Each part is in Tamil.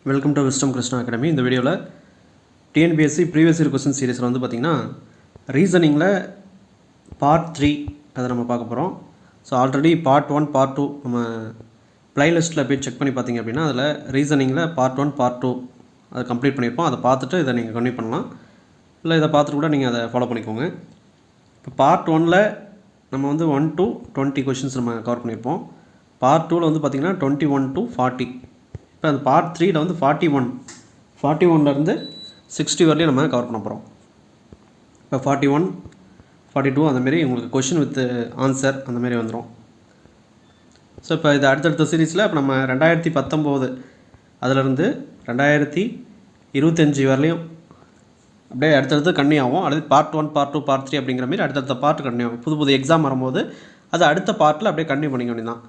Welcome to wisdom Krishna academy. இந்த வீடியோவில் டிஎன்பிஎஸ்சி ப்ரீவியஸ் இயர் கொஸ்டின் சீரிஸில் வந்து பார்த்திங்கன்னா ரீசனிங்கில் பார்ட் 3 அதை நம்ம பார்க்க போகிறோம். ஸோ ஆல்ரெடி பார்ட் 1 பார்ட் 2 நம்ம ப்ளைலிஸ்ட்டில் போய் செக் பண்ணி பார்த்தீங்க அப்படின்னா அதில் ரீசனிங்கில் பார்ட் 1 பார்ட் 2 அதை கம்ப்ளீட் பண்ணியிருப்போம். அதை பார்த்துட்டு இதை நீங்கள் கன்டினியூ பண்ணலாம், இல்லை இதை பார்த்துட்டு கூட நீங்கள் அதை ஃபாலோ பண்ணிக்கோங்க. இப்போ பார்ட் 1ல் நம்ம வந்து 1 to 20 கொஷின்ஸ் நம்ம கவர் பண்ணியிருப்போம். பார்ட் 2ல் வந்து பார்த்திங்கன்னா 21 to 40. இப்போ அந்த பார்ட் 3ல் வந்து 41லேருந்து 60 வரலையும் நம்ம கவர் பண்ண போகிறோம். இப்போ 41, 42 அந்தமாரி உங்களுக்கு கொஷின் வித் ஆன்சர் அந்தமாரி வந்துடும். ஸோ இப்போ இது அடுத்தடுத்த சீரீஸில் இப்போ நம்ம 2019 அதிலிருந்து 2025 வரலையும் அப்படியே அடுத்தடுத்து கன்னியூ ஆகும். அடுத்து பார்ட் 1 பார்ட் 2 பார்ட் 3 அப்படிங்கிற மாதிரி அடுத்தடுத்த பார்ட் கன்னியூ ஆகும். புது எக்ஸாம் வரும்போது அது அடுத்த பார்ட்டில் அப்படியே கன்டினியூ பண்ணிக்க வேண்டியதான்.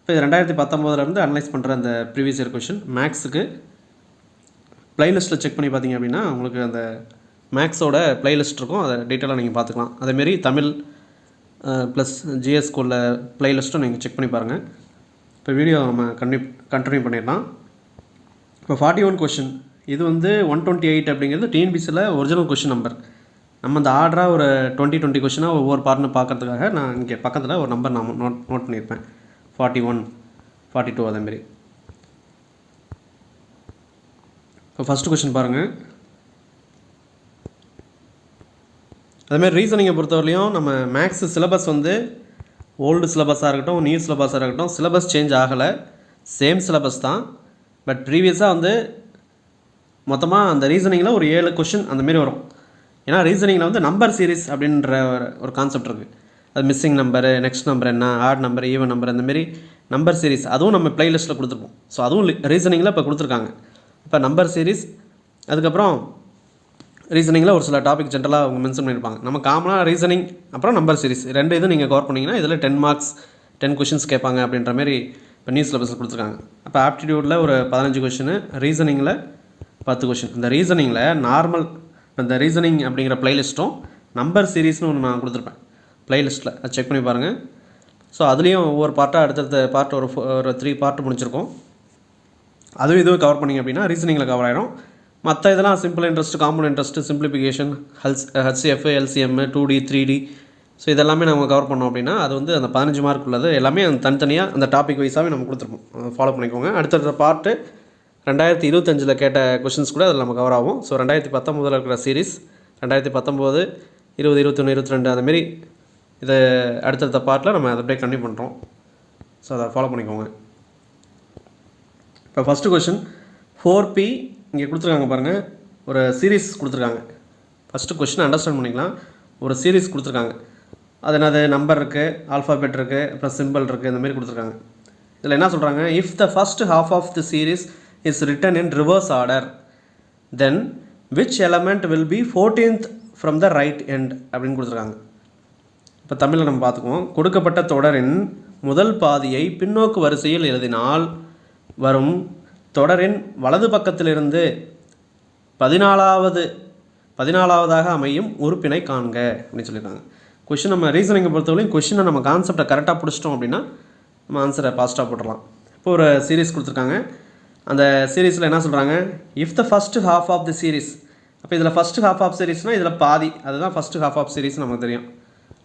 இப்போ இது 2019 அனலைஸ் பண்ணுற அந்த ப்ரீவியஸ் இயர் கொஷின் மேக்ஸுக்கு ப்ளைலிஸ்ட்டில் செக் பண்ணி பார்த்தீங்க அப்படின்னா உங்களுக்கு அந்த மேக்ஸோட ப்ளைலிஸ்ட் இருக்கும், அதை டீட்டெயிலாக நீங்கள் பார்த்துக்கலாம். அதேமாரி தமிழ் ப்ளஸ் ஜிஎஸ் ஸ்கூலில் ப்ளைலிஸ்ட்டும் நீங்கள் செக் பண்ணி பாருங்கள். இப்போ வீடியோ நம்ம கண்டினியூ பண்ணிடலாம். இப்போ 41 கொஷின் இது வந்து 128 அப்படிங்கிறது டிஎன்பிசியில் ஒரிஜினல் கொஷின் நம்பர். நம்ம அந்த ஆர்டராக ஒரு 20 கொஷினாக ஒவ்வொரு பார்ட்னு பார்க்கறதுக்காக நான் இங்கே பக்கத்தில் ஒரு நம்பர் நான் நோட் பண்ணியிருப்பேன். 41, 42 அதேமாரி. இப்போ ஃபஸ்ட்டு கொஷின் பாருங்கள். அதேமாதிரி ரீசனிங்கை பொறுத்தவரையிலையும் நம்ம மேக்ஸ் சிலபஸ் வந்து ஓல்டு சிலபஸாக இருக்கட்டும் நியூ சிலபஸாக இருக்கட்டும் சிலபஸ் சேஞ்ச் ஆகலை, சேம் சிலபஸ் தான். பட் ப்ரீவியஸாக வந்து மொத்தமாக அந்த ரீசனிங்கில் ஒரு 7 கொஷின் அந்தமாரி வரும். ஏன்னா ரீசனிங்கில் வந்து நம்பர் சீரீஸ் அப்படின்ற ஒரு கான்செப்ட் இருக்குது. அது மிஸ்ஸிங் நம்பரு, நெக்ஸ்ட் நம்பர் என்ன, ஆட் நம்பர், ஈவன் நம்பர், அந்தமாரி நம்பர் சீரீஸ் அதுவும் நம்ம ப்ளைலிஸ்ட்டில் கொடுத்துருப்போம். ஸோ அதுவும் ரீசனிங்கில் இப்போ கொடுத்துருக்காங்க. இப்போ நம்பர் சீரீஸ், அதுக்கப்புறம் ரீசனிங்கில் ஒரு சில டாபிக் ஜென்ரலாக அவங்க மென்ஷன் பண்ணியிருப்பாங்க. நம்ம காமனாக ரீசனிங் அப்புறம் நம்பர் சீரீஸ் ரெண்டு இது நீங்கள் கவர் பண்ணிங்கன்னா இதில் 10 மார்க்ஸ் 10 கொஷின்ஸ் கேட்பாங்க அப்படின்ற மாதிரி இப்போ நியூ சிலபஸில் கொடுத்துருக்காங்க. அப்போ ஆப்டிடியூடில் ஒரு 15 கொஷின், ரீசனிங்கில் 10 கொஷின். இந்த ரீசனிங்கில் நார்மல் இந்த ரீசனிங் அப்படிங்கிற ப்ளைலிஸ்ட்டும் நம்பர் சீரீஸ்னு ஒன்று நான் கொடுத்துருப்பேன் ப்ளைலிஸ்ட்டில், அதை செக் பண்ணி பாருங்கள். ஸோ அதுலேயும் ஒவ்வொரு பார்ட்டாக அடுத்தடுத்த பார்ட் ஒரு 3 பார்ட் முடிச்சிருக்கோம். அதுவும் இதுவும் கவர் பண்ணிங்க அப்படின்னா ரீசனிங்கில் கவர் ஆகிடும். மற்ற இதெல்லாம் simple interest, compound interest, simplification, HCF, LCM, 2D 3D, so இதெல்லாமே நம்ம கவர் பண்ணோம் அப்படின்னா அது வந்து அந்த 15 மார்க் உள்ளது எல்லாமே அந்த தனித்தனியாக அந்த டாபிக் வைஸாகவே நம்ம கொடுத்துருப்போம். ஃபாலோ பண்ணிக்கோங்க. அடுத்தடுத்த பார்ட்டு 2025 கேட்ட கொஷின்ஸ் கூட அதில் நம்ம கவர் ஆகும். ஸோ 2019 இருக்கிற சீரீஸ் 2019, 20, 21, 22 அந்தமாரி இதை அடுத்தடுத்த பார்ட்டில் நம்ம அதை அப்படியே கண்டினியூ பண்ணுறோம். ஸோ அதை ஃபாலோ பண்ணிக்கோங்க. இப்போ ஃபஸ்ட்டு கொஷின் 4P இங்கே கொடுத்துருக்காங்க பாருங்கள். ஒரு சீரீஸ் கொடுத்துருக்காங்க. ஃபஸ்ட்டு கொஷின் அண்டர்ஸ்டாண்ட் பண்ணிக்கலாம். ஒரு சீரீஸ் கொடுத்துருக்காங்க. அது என்னது, நம்பர் இருக்குது, ஆல்ஃபாபெட் இருக்குது, அப்புறம் சிம்பிள் இருக்குது, இந்தமாரி கொடுத்துருக்காங்க. இதில் என்ன சொல்கிறாங்க, if the first half of the series is written in reverse order then which element will be 14th from the right end அப்படின்னு கொடுத்துருக்காங்க. இப்போ தமிழில் நம்ம பார்த்துக்குவோம். கொடுக்கப்பட்ட தொடரின் முதல் பாதியை பின்னோக்கு வரிசையில் எழுதினால் வரும் தொடரின் வலது பக்கத்திலிருந்து 14வதாக அமையும் உறுப்பினை காண்க அப்படின்னு சொல்லியிருக்காங்க. கொஷின் நம்ம ரீசனிங்கை பொறுத்தவரையும் கொஷினை நம்ம கான்செப்டை கரெக்டாக பிடிச்சிட்டோம் அப்படின்னா நம்ம ஆன்சரை பாஸ்ட்டாக போட்டுடலாம். இப்போ ஒரு சீரீஸ் கொடுத்துருக்காங்க. அந்த சீரீஸில் என்ன சொல்கிறாங்க, if the first half of the series. அப்போ இதில் ஃபஸ்ட்டு ஹாஃப் ஆஃப் சீரீஸ்னால் இதில் பாதி, அதுதான் ஃபஸ்ட்டு ஹாஃப் ஆஃப் சீரீஸ் நமக்கு தெரியும்.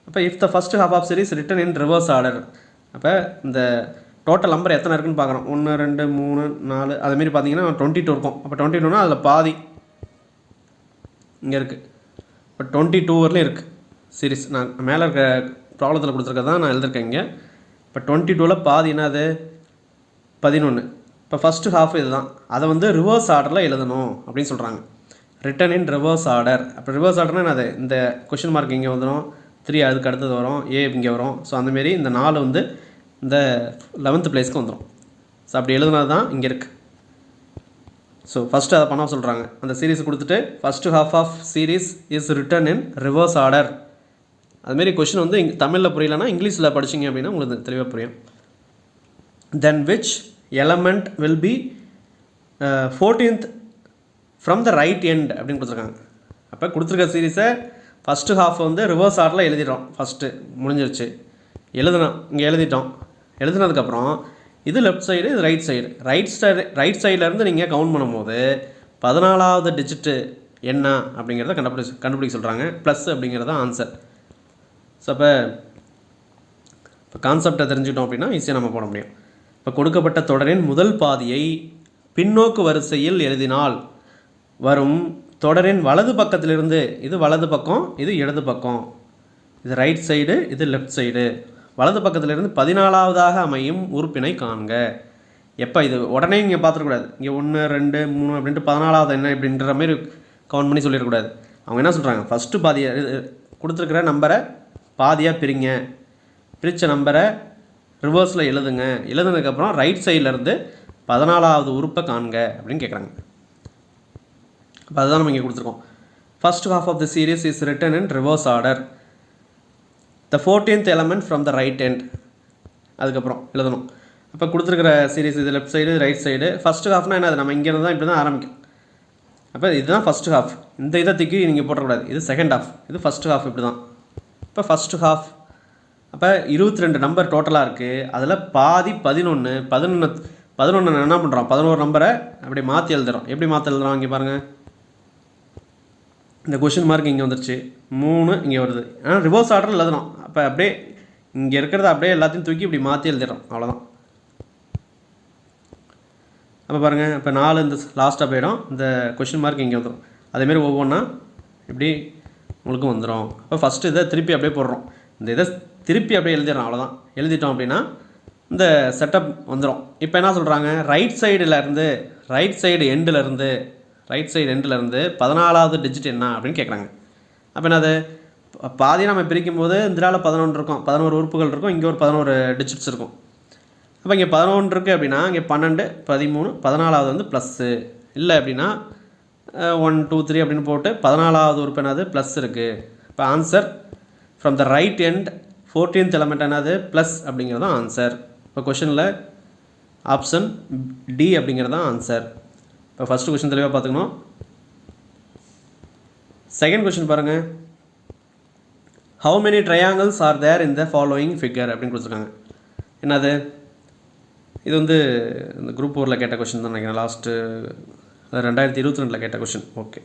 அப்போ if the first half of series written in reverse order. அப்போ இந்த டோட்டல் நம்பர் எத்தனை இருக்குன்னு பார்க்குறோம். 1, 2, 3, 4 அதுமாரி பார்த்தீங்கன்னா 22 இருக்கும். அப்போ 22னா அதில் பாதி இங்கே இருக்குது. இப்போ 22 வரலையும் இருக்குது சீரீஸ். நான் மேலே இருக்க ப்ராப்ளத்தில் கொடுத்துருக்கதான் நான் எழுதிருக்கேன் இங்கே. இப்போ 22ல் பாதி என்னது 11. இப்போ ஃபஸ்ட்டு ஹாஃப் இது தான், அதை வந்து ரிவர்ஸ் ஆர்டரில் எழுதணும் அப்படின்னு சொல்கிறாங்க. Return in reverse order. அப்போ ரிவர்ஸ் ஆர்டர்னால் என்னது, இந்த கொஷின் மார்க் இங்கே வந்துடும், 3 அதுக்கு அடுத்தது வரும், A இங்கே வரும். ஸோ அந்தமாரி இந்த 4 வந்து இந்த 11th பிளேஸ்க்கு வந்துடும். ஸோ அப்படி எழுதுனது தான் இங்கே இருக்குது. ஸோ ஃபஸ்ட்டு அதை பண்ண சொல்கிறாங்க. அந்த சீரீஸ் கொடுத்துட்டு first half of series is written in reverse order. அதுமாரி கொஷின் வந்து தமிழில் புரியலன்னா இங்கிலீஷில் படிச்சிங்க அப்படின்னா உங்களுக்கு தெளிவாக புரியும். Then which element will be 14th from the right end அப்படின்னு கொடுத்துருக்காங்க. அப்போ கொடுத்துருக்க சீரீஸை ஃபஸ்ட்டு ஹாஃப் வந்து ரிவர்ஸ் ஆர்டரில் எழுதிடுறோம். ஃபஸ்ட்டு முடிஞ்சிருச்சு, எழுதணும், இங்கே எழுதிட்டோம். எழுதுனதுக்கப்புறம் இது லெஃப்ட் சைடு, இது ரைட் சைடு. ரைட் சைட்லேருந்து நீங்கள் கவுண்ட் பண்ணும்போது 14வது டிஜிட்டு என்ன அப்படிங்கிறத கண்டுபிடிக்க சொல்கிறாங்க. ப்ளஸ் அப்படிங்கிறது தான் ஆன்சர். ஸோ இப்போ கான்செப்டை தெரிஞ்சுக்கிட்டோம் அப்படின்னா ஈஸியாக நம்ம போட முடியும். இப்போ கொடுக்கப்பட்ட தொடரின் முதல் பாதியை பின்னோக்கு வரிசையில் எழுதினால் வரும் தொடரின் வலது பக்கத்திலிருந்து, இது வலது பக்கம், இது இடது பக்கம், இது ரைட் சைடு, இது லெஃப்ட் சைடு, வலது பக்கத்திலிருந்து 14வதாக அமையும் உறுப்பினை காண்க. எப்போ இது உடனே இங்கே பார்த்துடக்கூடாது. இங்கே 1 2 3 அப்படின்ட்டு 14வது என்ன இப்படின்ற மாதிரி கவுண்ட் பண்ணி சொல்லிடக்கூடாது. அவங்க என்ன சொல்கிறாங்க, ஃபஸ்ட்டு பாதியை கொடுத்துருக்கிற நம்பரை பாதியாக பிரிங்க, பிரித்த நம்பரை ரிவர்ஸில் எழுதுனதுக்கப்புறம் ரைட் சைட்லேருந்து 14வது உறுப்பை காண்க அப்படின்னு கேட்குறாங்க. அப்போ அதுதான் நம்ம இங்கே கொடுத்துருக்கோம். First half of the series is written in reverse order. The 14th element from the right end அதுக்கப்புறம் எழுதணும். அப்போ கொடுத்துருக்கிற சீரீஸ் இது left side, right side. First ஹாஃப்னா என்னது, நம்ம இங்கேருந்து தான் இப்படி தான் ஆரம்பிக்கும். அப்போ இதுதான் ஃபஸ்ட்டு ஹாஃப். இந்த இதை தூக்கி நீங்கள் போட்டக்கூடாது. இது செகண்ட் ஹாஃப், இது ஃபஸ்ட்டு ஹாஃப். இப்படி தான். இப்போ ஃபஸ்ட்டு ஹாஃப். அப்போ 22 நம்பர் டோட்டலாக இருக்குது. அதில் பாதி 11 என்ன பண்ணுறோம், 11 நம்பரை அப்படி மாற்றி எழுதுகிறோம். எப்படி மாற்றி எழுதுகிறோம் இங்கே பாருங்கள். இந்த கொஷின் மார்க் இங்கே வந்துருச்சு, 3 இங்கே வருது. ஆனால் ரிவர்ஸ் ஆர்டரில் எழுதணும். அப்போ அப்படியே இங்கே இருக்கிறத அப்படியே எல்லாத்தையும் தூக்கி இப்படி மாற்றி எழுதிடுறோம், அவ்வளோதான். அப்போ பாருங்கள், இப்போ 4 இந்த லாஸ்ட்டாக போயிடும். இந்த கொஷின் மார்க் இங்கே வந்துடும். அதேமாரி ஒவ்வொன்றா இப்படி உங்களுக்கும் வந்துடும். அப்போ ஃபஸ்ட்டு இதை திருப்பி அப்படியே போடுறோம். இந்த இதை திருப்பி அப்படியே எழுதிடுறோம், அவ்வளோதான். எழுதிட்டோம் அப்படின்னா இந்த செட்டப் வந்துடும். இப்போ என்ன சொல்கிறாங்க, ரைட் சைடு எண்டிலேருந்து 14வது டிஜிட் என்ன அப்படின்னு கேட்குறாங்க. அப்போ என்னது, பாதியை நம்ம பிரிக்கும் போது இந்திரால 11 இருக்கும், 11 உறுப்புகள் இருக்கும், இங்கே ஒரு 11 டிஜிட்ஸ் இருக்கும். அப்போ இங்கே 11 இருக்குது அப்படின்னா இங்கே 12 13 14வது வந்து ப்ளஸ்ஸு. இல்லை அப்படின்னா 1 2 3 அப்படின்னு போட்டு 14வது உறுப்பு என்னது ப்ளஸ் இருக்குது. இப்போ answer from the right end 14th element என்னது ப்ளஸ் அப்படிங்கிறது தான் ஆன்சர். இப்போ கொஷனில் ஆப்ஷன் டி அப்படிங்கிறது தான் ஆன்சர். இப்போ ஃபஸ்ட்டு கொஷின் தெளிவாக பார்த்துக்கணும். செகண்ட் கொஷின் பாருங்கள். How many triangles are there in the following figure அப்படின்னு கொடுத்துருக்காங்க. என்னது, இது வந்து இந்த குரூப் 4ல் கேட்ட கொஷின் தான் நினைக்கிறேன். லாஸ்ட்டு 2022 கேட்ட கொஷின். ஓகே,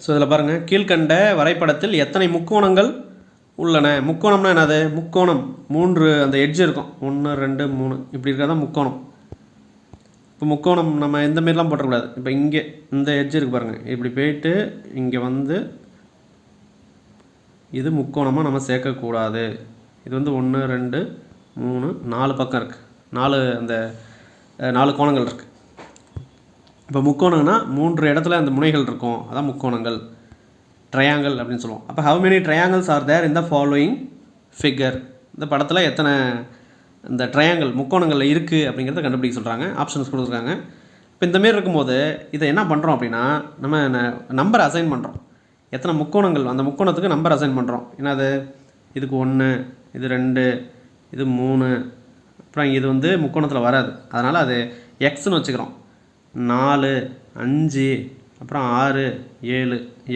ஸோ இதில் பாருங்கள், கீழ்கண்ட வரைபடத்தில் எத்தனை முக்கோணங்கள் உள்ளன. முக்கோணம்னா என்னது, முக்கோணம் 3 அந்த எட்ஜ் இருக்கும், 1 2 3 இப்படி இருக்கிறதா முக்கோணம். இப்போ முக்கோணம் நம்ம இந்த மாரிலாம் போட்டக்கூடாது. இப்போ இங்கே இந்த எட்ஜ் இருக்குது பாருங்கள், இப்படி போயிட்டு இங்கே வந்து இது முக்கோணமாக நம்ம சேர்க்கக்கூடாது. இது வந்து 1 2 3 4 பக்கம் இருக்குது, 4 கோணங்கள் இருக்குது. இப்போ முக்கோணம்னா 3 இடத்துல அந்த முனைகள் இருக்கும், அதான் முக்கோணங்கள், ட்ரையாங்கிள் அப்படின்னு சொல்லுவோம். அப்போ how many triangles are there in the following figure. இந்த படத்தில் எத்தனை இந்த ட்ரையாங்கிள் முக்கோணங்களில் இருக்குது அப்படிங்கிறத கண்டுபிடிக்க சொல்கிறாங்க. ஆப்ஷன்ஸ் கொடுத்துருக்காங்க. இப்போ இந்தமாரி இருக்கும்போது இதை என்ன பண்ணுறோம் அப்படின்னா, நம்ம நம்பர் அசைன் பண்ணுறோம். எத்தனை முக்கோணங்கள், அந்த முக்கோணத்துக்கு நம்பர் அசைன் பண்ணுறோம். என்னது, இதுக்கு 1, இது 2, இது 3, அப்புறம் இது வந்து முக்கோணத்தில் வராது, அதனால் அது எக்ஸ்ன்னு வச்சுக்கிறோம். 4 5 அப்புறம் 6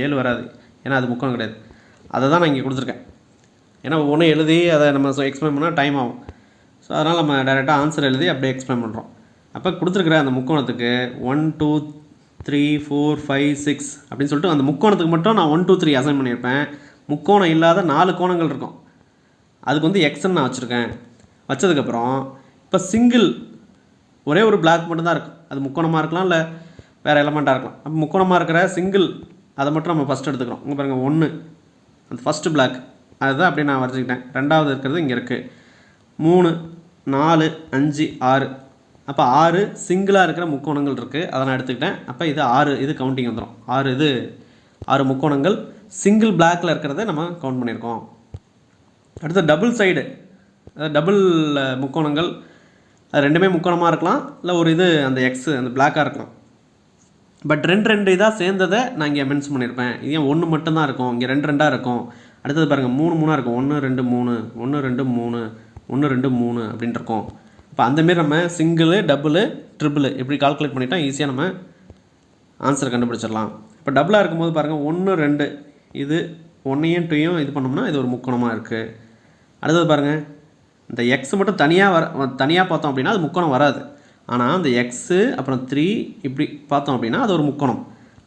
7 வராது, ஏன்னா அது முக்கோணம் கிடையாது. அதை தான் நான் இங்கே கொடுத்துருக்கேன். ஏன்னா ஒவ்வொன்றும் எழுதி அதை நம்ம எக்ஸ்பிளைன் பண்ணால் டைம் ஆகும். ஸோ அதனால் நம்ம டைரெக்டாக ஆன்சர் எழுதி அப்படியே எக்ஸ்பிளைன் பண்ணுறோம். அப்போ கொடுத்துருக்குற அந்த முக்கோணத்துக்கு 1 2 3 4 5 6 அப்படின்னு சொல்லிட்டு அந்த முக்கோணத்துக்கு மட்டும் நான் 1 2 3 அசைன் பண்ணியிருப்பேன். முக்கோணம் இல்லாத 4 கோணங்கள் இருக்கும், அதுக்கு வந்து எக்ஸ்ன்னு நான் வச்சுருக்கேன். வச்சதுக்கப்புறம் இப்போ சிங்கிள் ஒரே ஒரு பிளாக் மட்டும்தான் இருக்கும், அது முக்கோணமாக இருக்கலாம், இல்லை வேறு எலமெண்ட்டாக இருக்கலாம். அப்போ முக்கோணமாக இருக்கிற சிங்கிள் அதை மட்டும் நம்ம ஃபஸ்ட்டு எடுத்துக்கிறோம். இங்கே பாருங்கள் 1 அந்த ஃபஸ்ட்டு பிளாக், அதுதான் அப்படியே நான் வரைச்சிக்கிட்டேன். ரெண்டாவது இருக்கிறது இங்கே இருக்குது 3 4 5 6. அப்போ 6 சிங்கிளாக இருக்கிற முக்கோணங்கள் இருக்குது, அதை நான் எடுத்துக்கிட்டேன். அப்போ இது 6, இது கவுண்டிங் வந்துடும். 6 முக்கோணங்கள் சிங்கிள் பிளாக்கில் இருக்கிறத நம்ம கவுண்ட் பண்ணியிருக்கோம். அடுத்து டபுள் சைடு, டபுள் முக்கோணங்கள், அது ரெண்டுமே முக்கோணமாக இருக்கலாம், இல்லை ஒரு இது அந்த எக்ஸு அந்த பிளாக்காக இருக்கலாம். பட் 2 இதாக சேர்ந்ததை நான் இங்கே மென்ஷன் பண்ணியிருப்பேன். இது ஏன் 1 மட்டும்தான் இருக்கும், இங்கே 2 இருக்கும். அடுத்தது பாருங்கள் 3 இருக்கும், 1 2 3 1 2 3 1 2 3 அப்படின்ட்டு இருக்கும். இப்போ அந்தமாரி நம்ம சிங்கிளு டபுள் ட்ரிபிள் இப்படி கால்குலேட் பண்ணிட்டோம், ஈஸியாக நம்ம ஆன்சர் கண்டுபிடிச்சிடலாம். இப்போ டபுளாக இருக்கும்போது பாருங்கள் 1 2 இது 1யும் 2யும் இது பண்ணோம்னா இது ஒரு முக்கோணமாக இருக்குது. அடுத்தது பாருங்கள், இந்த எக்ஸ் மட்டும் தனியாக பார்த்தோம் அப்படின்னா அது முக்கோணம் வராது. ஆனால் அந்த எக்ஸு அப்புறம் 3 இப்படி பார்த்தோம் அப்படின்னா அது ஒரு முக்கோணம்.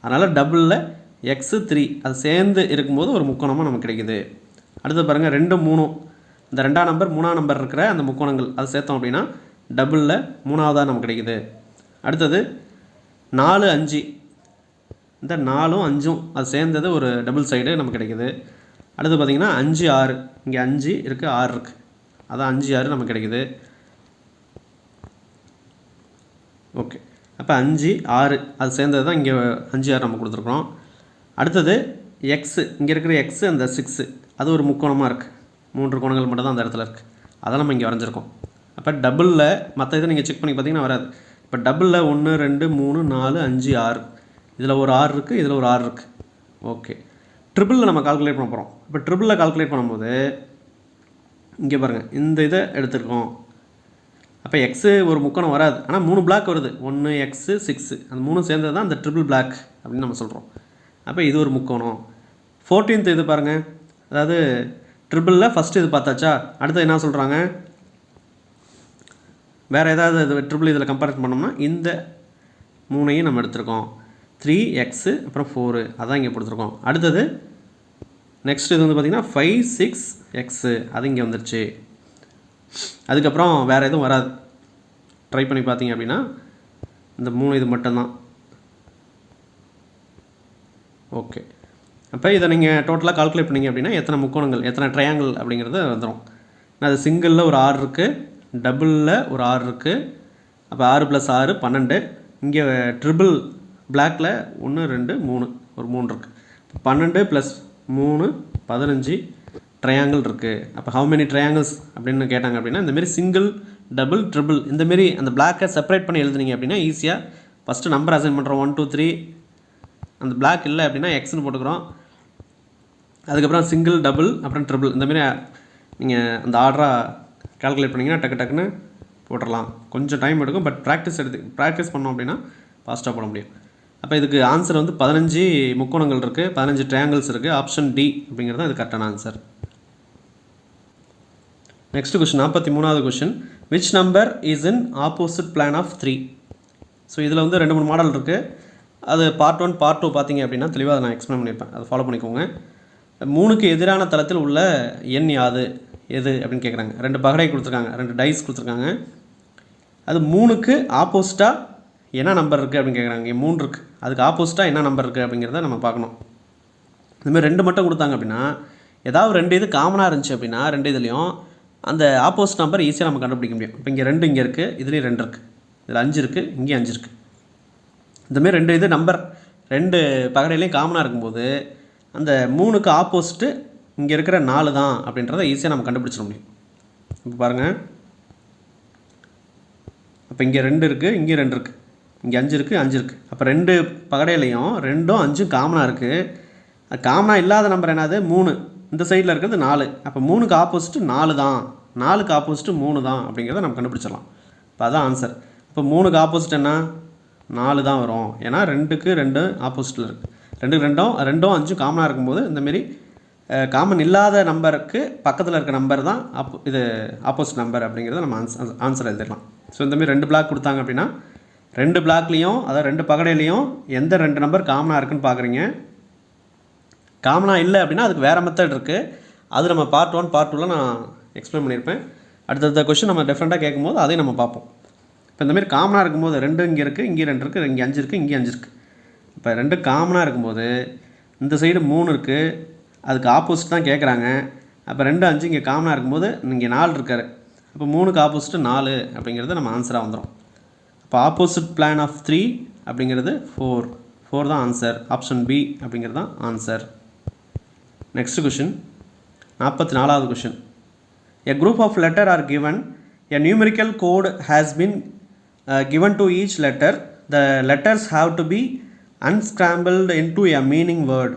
அதனால் டபுளில் எக்ஸு 3 அது சேர்ந்து இருக்கும்போது ஒரு முக்கோணமாக நமக்கு கிடைக்குது. அடுத்தது பாருங்கள், 2 3 இந்த 2ஆம் நம்பர் 3ஆம் நம்பர் இருக்கிற அந்த முக்கோணங்கள் அது சேர்த்தோம் அப்படின்னா டபுளில் 3ஆவதாக நமக்கு கிடைக்குது. அடுத்தது 4 5 இந்த 4ம் 5ம் அது சேர்ந்தது ஒரு டபுள் சைடு நமக்கு கிடைக்குது. அடுத்து பார்த்திங்கன்னா 5 6 இங்கே 5 இருக்குது 6 இருக்குது, அதான் 5 6 நமக்கு கிடைக்குது. ஓகே, அப்போ 5 6 அது சேர்ந்தது தான் இங்கே 5 6 நம்ம கொடுத்துருக்குறோம். அடுத்தது எக்ஸு, இங்கே இருக்கிற எக்ஸு அந்த 6 அது ஒரு முக்கோணமாக இருக்குது. 3 கோணங்கள் மட்டும் தான் அந்த இடத்துல இருக்குது, அதை நம்ம இங்கே வரைஞ்சிருக்கோம். அப்போ டபுளில் மற்ற இதை நீங்கள் செக் பண்ணி பார்த்தீங்கன்னா வராது. இப்போ டபுளில் 1 2 3 4 5 6 இதில் ஒரு 6 இருக்குது, இதில் ஒரு 6 இருக்குது. ஓகே, ட்ரிபிளில் நம்ம கால்குலேட் பண்ண போகிறோம். இப்போ ட்ரிபிளில் கால்குலேட் பண்ணும்போது இங்கே பாருங்கள், இந்த இதை எடுத்துருக்கோம். அப்போ எக்ஸு ஒரு முக்கோணம் வராது, ஆனால் 3 பிளாக் வருது. 1 எக்ஸு 6 அந்த 3 சேர்ந்தது தான் இந்த ட்ரிபிள் பிளாக் அப்படின்னு நம்ம சொல்கிறோம். அப்போ இது ஒரு முக்கோணம். 14th இது பாருங்கள், அதாவது ட்ரிபிளில் ஃபஸ்ட்டு இது பார்த்தாச்சா, அடுத்து என்ன சொல்கிறாங்க, வேறு ஏதாவது இது ட்ரிபிள் இதில் கம்பேர் பண்ணோம்னா இந்த 3ஐயும் நம்ம எடுத்துருக்கோம். 3x அப்புறம் 4 அதான் இங்கே கொடுத்துருக்கோம். அடுத்தது நெக்ஸ்ட் இது வந்து பார்த்திங்கன்னா 5 6x அது இங்கே வந்துருச்சு. அதுக்கப்புறம் வேறு எதுவும் வராது. ட்ரை பண்ணி பார்த்தீங்க அப்படின்னா இந்த 3 இது மட்டும்தான். ஓகே, அப்போ இதை நீங்கள் டோட்டலாக கால்குலேட் பண்ணிங்க அப்படின்னா எத்தனை முக்கோணங்கள் எத்தனை ட்ரையாங்கிள் அப்படிங்கிறது வந்துடும். அது சிங்கிளில் ஒரு 6 இருக்குது, டபுளில் ஒரு 6 இருக்குது, அப்போ 6 + 6 12. இங்கே ட்ரிபிள் பிளாக்கில் 1 2 3 ஒரு 3 இருக்குது. 12 + 3 15 ட்ரையாங்கிள் இருக்குது. அப்போ ஹவு மெனி ட்ரையாங்கிள்ஸ் அப்படின்னு கேட்டாங்க அப்படின்னா இந்தமாரி சிங்கிள் டபுள் ட்ரிபிள் இந்தமாரி அந்த பிளாக்கை செப்பரேட் பண்ணி எழுதுனீங்க அப்படின்னா ஈஸியாக ஃபஸ்ட்டு நம்பர் அசைன் பண்ணுறோம். 1 2 3 அந்த பிளாக் இல்லை அப்படின்னா எக்ஸ்னு போட்டுக்கிறோம். அதுக்கப்புறம் சிங்கிள் டபுள் அப்புறம் ட்ரிபிள் இந்தமாரி நீங்கள் அந்த ஆர்டராக கால்குலேட் பண்ணிங்கன்னா டக்கு டக்குன்னு போட்டுடலாம். கொஞ்சம் டைம் எடுக்கும், பட் ப்ராக்டிஸ் பண்ணோம் அப்படின்னா ஃபாஸ்ட்டாக போட முடியும். அப்போ இதுக்கு ஆன்சர் வந்து 15 முக்கோணங்கள் இருக்குது, 15 ட்ரையாங்கிள்ஸ் இருக்குது. ஆப்ஷன் டி அப்படிங்கிறது தான் இது கரெக்டான ஆன்சர். நெக்ஸ்ட் கொஷின் 43வது question, which number is in opposite plane of 3? So இதில் வந்து 2 3 மாடல் இருக்குது. அது பார்ட் 1 பார்ட் 2 பார்த்தீங்க அப்படின்னா தெளிவாக அதை நான் எக்ஸ்பிளைன் பண்ணியிருப்பேன், அதை ஃபாலோ பண்ணிக்கோங்க. 3க்கு எதிரான தளத்தில் உள்ள எண் எது அப்படின்னு கேட்குறாங்க. 2 பகடை கொடுத்துருக்காங்க, 2 டைஸ் கொடுத்துருக்காங்க. அது 3க்கு ஆப்போசிட்டாக என்ன நம்பர் இருக்குது அப்படின்னு கேட்குறாங்க. 3 இருக்குது, அதுக்கு ஆப்போசிட்டாக என்ன நம்பர் இருக்குது அப்படிங்கிறத நம்ம பார்க்கணும். இதுமாதிரி 2 மட்டும் கொடுத்தாங்க அப்படின்னா ஏதாவது 2 இது காமனாக இருந்துச்சு அப்படின்னா 2 இதுலேயும் அந்த ஆப்போசிட் நம்பர் ஈஸியாக நம்ம கண்டுபிடிக்க முடியும். இப்போ இங்கே 2 இங்கே இருக்குது, இதுலேயும் 2 இருக்குது, இதில் 5 இருக்குது, இங்கே 5 இருக்குது. இந்தமாரி 2 இது நம்பர் 2 பகடையிலையும் காமனாக இருக்கும்போது அந்த 3க்கு ஆப்போசிட்டு இங்கே இருக்கிற 4 தான் அப்படின்றத ஈஸியாக நம்ம கண்டுபிடிச்சிட முடியும். இப்போ பாருங்கள், அப்போ இங்கே 2 இருக்குது, இங்கே 2 இருக்குது, இங்கே 5 இருக்குது, 5 இருக்குது. அப்போ 2 பகடையிலையும் 2ம் 5ம் காமனாக இருக்குது. அது காமனாக இல்லாத நம்பர் என்னது 3, இந்த சைடில் இருக்கிறது 4. அப்போ 3க்கு ஆப்போசிட்டு 4 தான், 4க்கு ஆப்போசிட்டு 3 தான் அப்படிங்கிறத நம்ம கண்டுபிடிச்சிடலாம். இப்போ அதான் ஆன்சர். இப்போ 3க்கு ஆப்போசிட் என்ன 4 தான் வரும், ஏன்னா 2க்கு 2 ஆப்போசிட்டில் இருக்குது. 2க்கு 2ம் 5ம் காமனாக இருக்கும்போது இந்தமாரி காமன் இல்லாத நம்பருக்கு பக்கத்தில் இருக்க நம்பர் தான் இது ஆப்போசிட் நம்பர் அப்படிங்கிறத நம்ம ஆன்சர் எழுதிடலாம். ஸோ இந்தமாரி 2 பிளாக் கொடுத்தாங்க அப்படின்னா 2 பிளாக்லேயும் அதாவது 2 பகடையிலையும் எந்த 2 நம்பர் காமனாக இருக்குதுன்னு பார்க்குறீங்க. காமனாக இல்லை அப்படின்னா அதுக்கு வேறு மெத்தட் இருக்குது, அது நம்ம பார்ட் 1 பார்ட் 2ல் நான் எக்ஸ்பிளைன் பண்ணியிருப்பேன். அடுத்தடுத்த கொஷின் நம்ம டிஃப்ரெண்ட்டாக கேட்கும்போது அதையும் நம்ம பார்ப்போம். இப்போ இந்தமாரி காமனாக இருக்கும்போது 2 இங்கே இருக்குது, இங்கே 2 இருக்குது, இங்கே 5 இருக்குது, இங்கே 5 இருக்குது. இப்போ 2 காமனாக இருக்கும்போது இந்த சைடு 3 இருக்குது, அதுக்கு ஆப்போசிட் தான் கேட்குறாங்க. அப்போ 2 5 இங்கே காமனாக இருக்கும்போது இங்கே 4 இருக்கார். அப்போ 3க்கு ஆப்போசிட்டு 4 அப்படிங்கிறது நம்ம ஆன்சராக வந்துடும். அப்போ ஆப்போசிட் பிளான் ஆஃப் 3 அப்படிங்கிறது 4 தான் ஆன்சர். ஆப்ஷன் பி அப்படிங்கிறது தான் ஆன்சர். நெக்ஸ்ட் கொஷின் 44வது question, a group of letter are given, a numerical code has been given to each letter. The letters have to be unscrambled into a meaning word.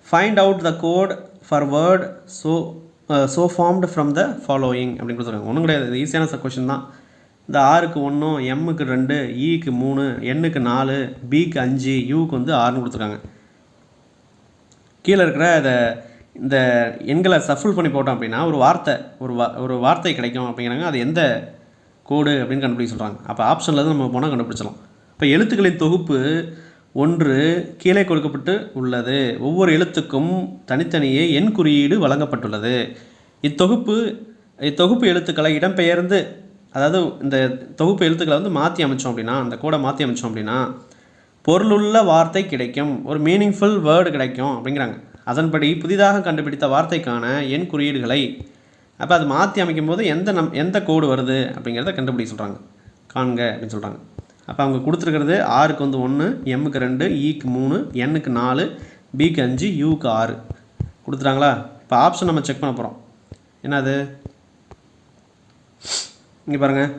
Find out the code for word so formed from the following அப்படின்னு கொடுத்துருக்காங்க. ஒன்றும் கிடையாது, இது ஈஸியான கொஷின் தான். இந்த ஆருக்கு 1, எம்முக்கு 2, ஈக்கு 3, எண்ணுக்கு 4, பிக்கு 5, யூக்கு வந்து 6ன்னு கொடுத்துருக்காங்க. கீழே இருக்கிற இதை இந்த எண்களை சஃபிள் பண்ணி போட்டோம் அப்படின்னா ஒரு வார்த்தை கிடைக்கும் அப்படிங்கிறாங்க. அது எந்த கோடு அப்படின்னு கண்டுபிடிக்க சொல்கிறாங்க. அப்போ ஆப்ஷனில் நம்ம போனால் கண்டுபிடிச்சலாம். இப்போ எழுத்துக்களின் தொகுப்பு 1 கீழே கொடுக்கப்பட்டு உள்ளது. ஒவ்வொரு எழுத்துக்கும் தனித்தனியே எண் குறியீடு வழங்கப்பட்டுள்ளது. இத்தொகுப்பு எழுத்துக்களை இடம்பெயர்ந்து, அதாவது இந்த தொகுப்பு எழுத்துக்களை வந்து மாற்றி அமைச்சோம் அப்படின்னா, அந்த கோடை மாற்றி அமைச்சோம் அப்படின்னா பொருளுள்ள வார்த்தை கிடைக்கும், ஒரு மீனிங்ஃபுல் வேர்டு கிடைக்கும் அப்படிங்கிறாங்க. அதன்படி புதிதாக கண்டுபிடித்த வார்த்தைக்கான எண் குறியீடுகளை அப்போ அது மாற்றி அமைக்கும் போது எந்த கோடு வருது அப்படிங்கிறத கண்டுபிடிக்க சொல்கிறாங்க, காண்க அப்படின்னு சொல்கிறாங்க. அப்போ அவங்க கொடுத்துருக்கிறது ஆருக்கு வந்து 1, எம்முக்கு 2, ஈக்கு 3, எண்ணுக்கு 4, பிக்கு 5, யூக்கு 6 கொடுத்துட்டாங்களா. இப்போ ஆப்ஷன் நம்ம செக் பண்ண போகிறோம். என்னது இங்கே பாருங்கள்,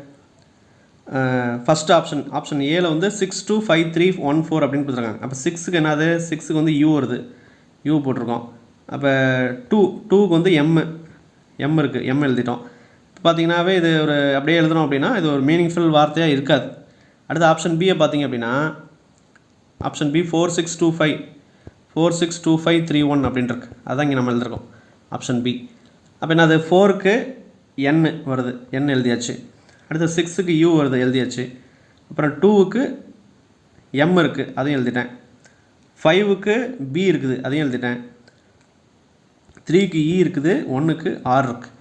ஃபஸ்ட் ஆப்ஷன் ஏல வந்து 6 2 5 3 1 4 அப்படின்னு கொடுத்துருக்காங்க. அப்போ 6க்கு என்னது, 6க்கு வந்து யூ வருது, யூ போட்டிருக்கோம். அப்போ 2க்கு வந்து எம் இருக்குது, எம் எழுதிட்டோம். இப்போ பார்த்தீங்கன்னாவே இது ஒரு அப்படியே எழுதணும் அப்படின்னா இது ஒரு மீனிங்ஃபுல் வார்த்தையாக இருக்காது. அடுத்து ஆப்ஷன் பியை பார்த்தீங்க அப்படின்னா ஆப்ஷன் பி 4 6 2 5 3 1 அப்படின்ட்டுருக்கு. அதான் இங்கே நம்ம எழுதிருக்கோம் ஆப்ஷன் பி. அப்போ என்னது, 4க்கு என் வருது, என் எழுதியாச்சு. அடுத்து 6க்கு யூ வருது, எழுதியாச்சு. அப்புறம் 2க்கு எம் இருக்குது, அதையும் எழுதிட்டேன். 5க்கு பி இருக்குது, அதையும் எழுதிட்டேன். 3க்கு இ இருக்குது, 1க்கு ஆர் இருக்குது.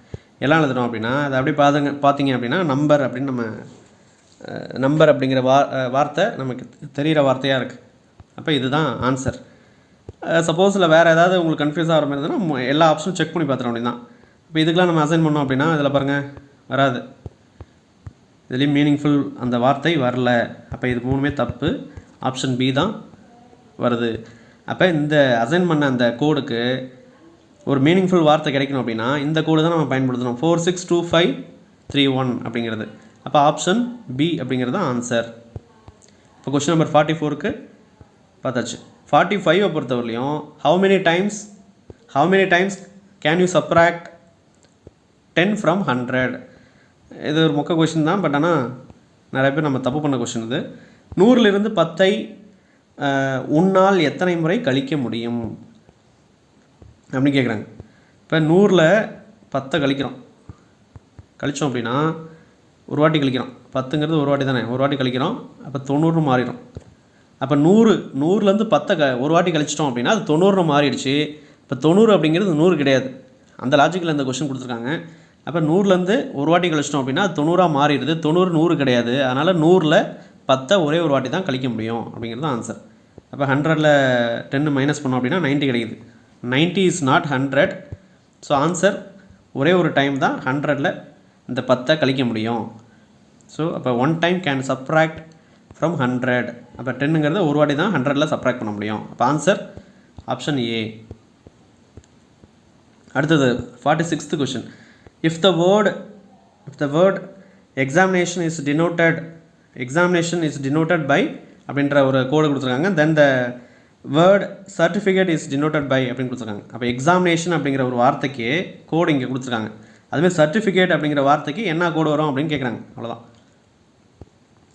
எல்லாம் எழுதுனோம் அப்படின்னா அதை அப்படியே பார்த்தீங்க அப்படின்னா நம்பர் அப்படின்னு நம்பர் அப்படிங்கிற வார்த்தை நமக்கு தெரிகிற வார்த்தையாக இருக்குது. அப்போ இதுதான் ஆன்சர். சப்போஸில் வேறு ஏதாவது உங்களுக்கு கன்ஃபியூஸ் ஆகிற மாதிரி இருந்ததுன்னா எல்லா ஆப்ஷனும் செக் பண்ணி பார்த்துறோம் அப்படின்னா. இப்போ இதுக்கெலாம் நம்ம அசைன் பண்ணோம் அப்படின்னா இதில் பாருங்கள் வராது, இதுலேயும் மீனிங்ஃபுல் அந்த வார்த்தை வரல. அப்போ இது மூணுமே தப்பு, ஆப்ஷன் பி தான் வருது. அப்போ இந்த அசைன் பண்ண அந்த கோடுக்கு ஒரு மீனிங்ஃபுல் வார்த்தை கிடைக்கணும் அப்படின்னா இந்த கோடு தான் நம்ம பயன்படுத்தணும், 4 6 2 5 3 1 அப்படிங்கிறது. அப்போ ஆப்ஷன் பி அப்படிங்கிறது தான் ஆன்சர். இப்போ கொஸ்டின் நம்பர் 44க்கு பார்த்தாச்சு. 45 பொறுத்தவரையிலையும் how many times can you subtract 10 from 100? இது ஒரு மொக்க கொஷின் தான், பட் ஆனால் நிறைய பேர் நம்ம தப்பு பண்ண கொஷின் இது. 100லிருந்து 10ஐ உன்னால் எத்தனை முறை கழிக்க முடியும் அப்படின்னு கேட்குறாங்க. இப்போ 100ல் 10 கழித்தோம் அப்படின்னா ஒரு வாட்டி கழிக்கிறோம், 10ங்கிறது ஒரு வாட்டி தானே, ஒரு வாட்டி கழிக்கிறோம். அப்போ 90 மாறிடும். அப்போ 100லேருந்து 10 ஒரு வாட்டி கழிச்சிட்டோம் அப்படின்னா அது 90 மாறிடுச்சு. இப்போ 90 அப்படிங்கிறது 100 கிடையாது. அந்த லாஜிக்கில் இந்த கொஸ்டின் கொடுத்துருக்காங்க. அப்போ 100லேருந்து ஒரு வாட்டி கழிச்சிட்டோம் அப்படின்னா அது 90 மாறிடுது. 90 100 கிடையாது. அதனால் 100ல் 10 ஒரே ஒரு வாட்டி தான் கழிக்க முடியும் அப்படிங்கிறது தான் ஆன்சர். அப்போ 100ல் 10 மைனஸ் பண்ணோம் அப்படின்னா 90 கிடைக்குது. 90 இஸ் நாட் 100. ஸோ ஆன்சர் ஒரே ஒரு டைம் தான் 100ல் இந்த 10 கழிக்க முடியும். ஸோ அப்போ 1 டைம் கேன் சப்ராக்ட் ஃப்ரம் 100. அப்போ 10ங்கிறது ஒரு வாட்டி தான் 100ல் சப்ராக்ட் பண்ண முடியும். அப்போ ஆன்சர் ஆப்ஷன் ஏ. அடுத்தது 46th question. If the word examination is denoted by அப்படின்ற ஒரு கோடு கொடுத்துருக்காங்க. Then the word certificate is denoted by அப்படின்னு கொடுத்துருக்காங்க. அப்போ எக்ஸாமினேஷன் அப்படிங்கிற ஒரு வார்த்தைக்கு கோடு இங்கே கொடுத்துருக்காங்க. அதுமாதிரி சர்டிஃபிகேட் அப்படிங்கிற வார்த்தைக்கு என்ன கோடு வரும் அப்படின்னு கேட்குறாங்க. அவ்வளோதான்.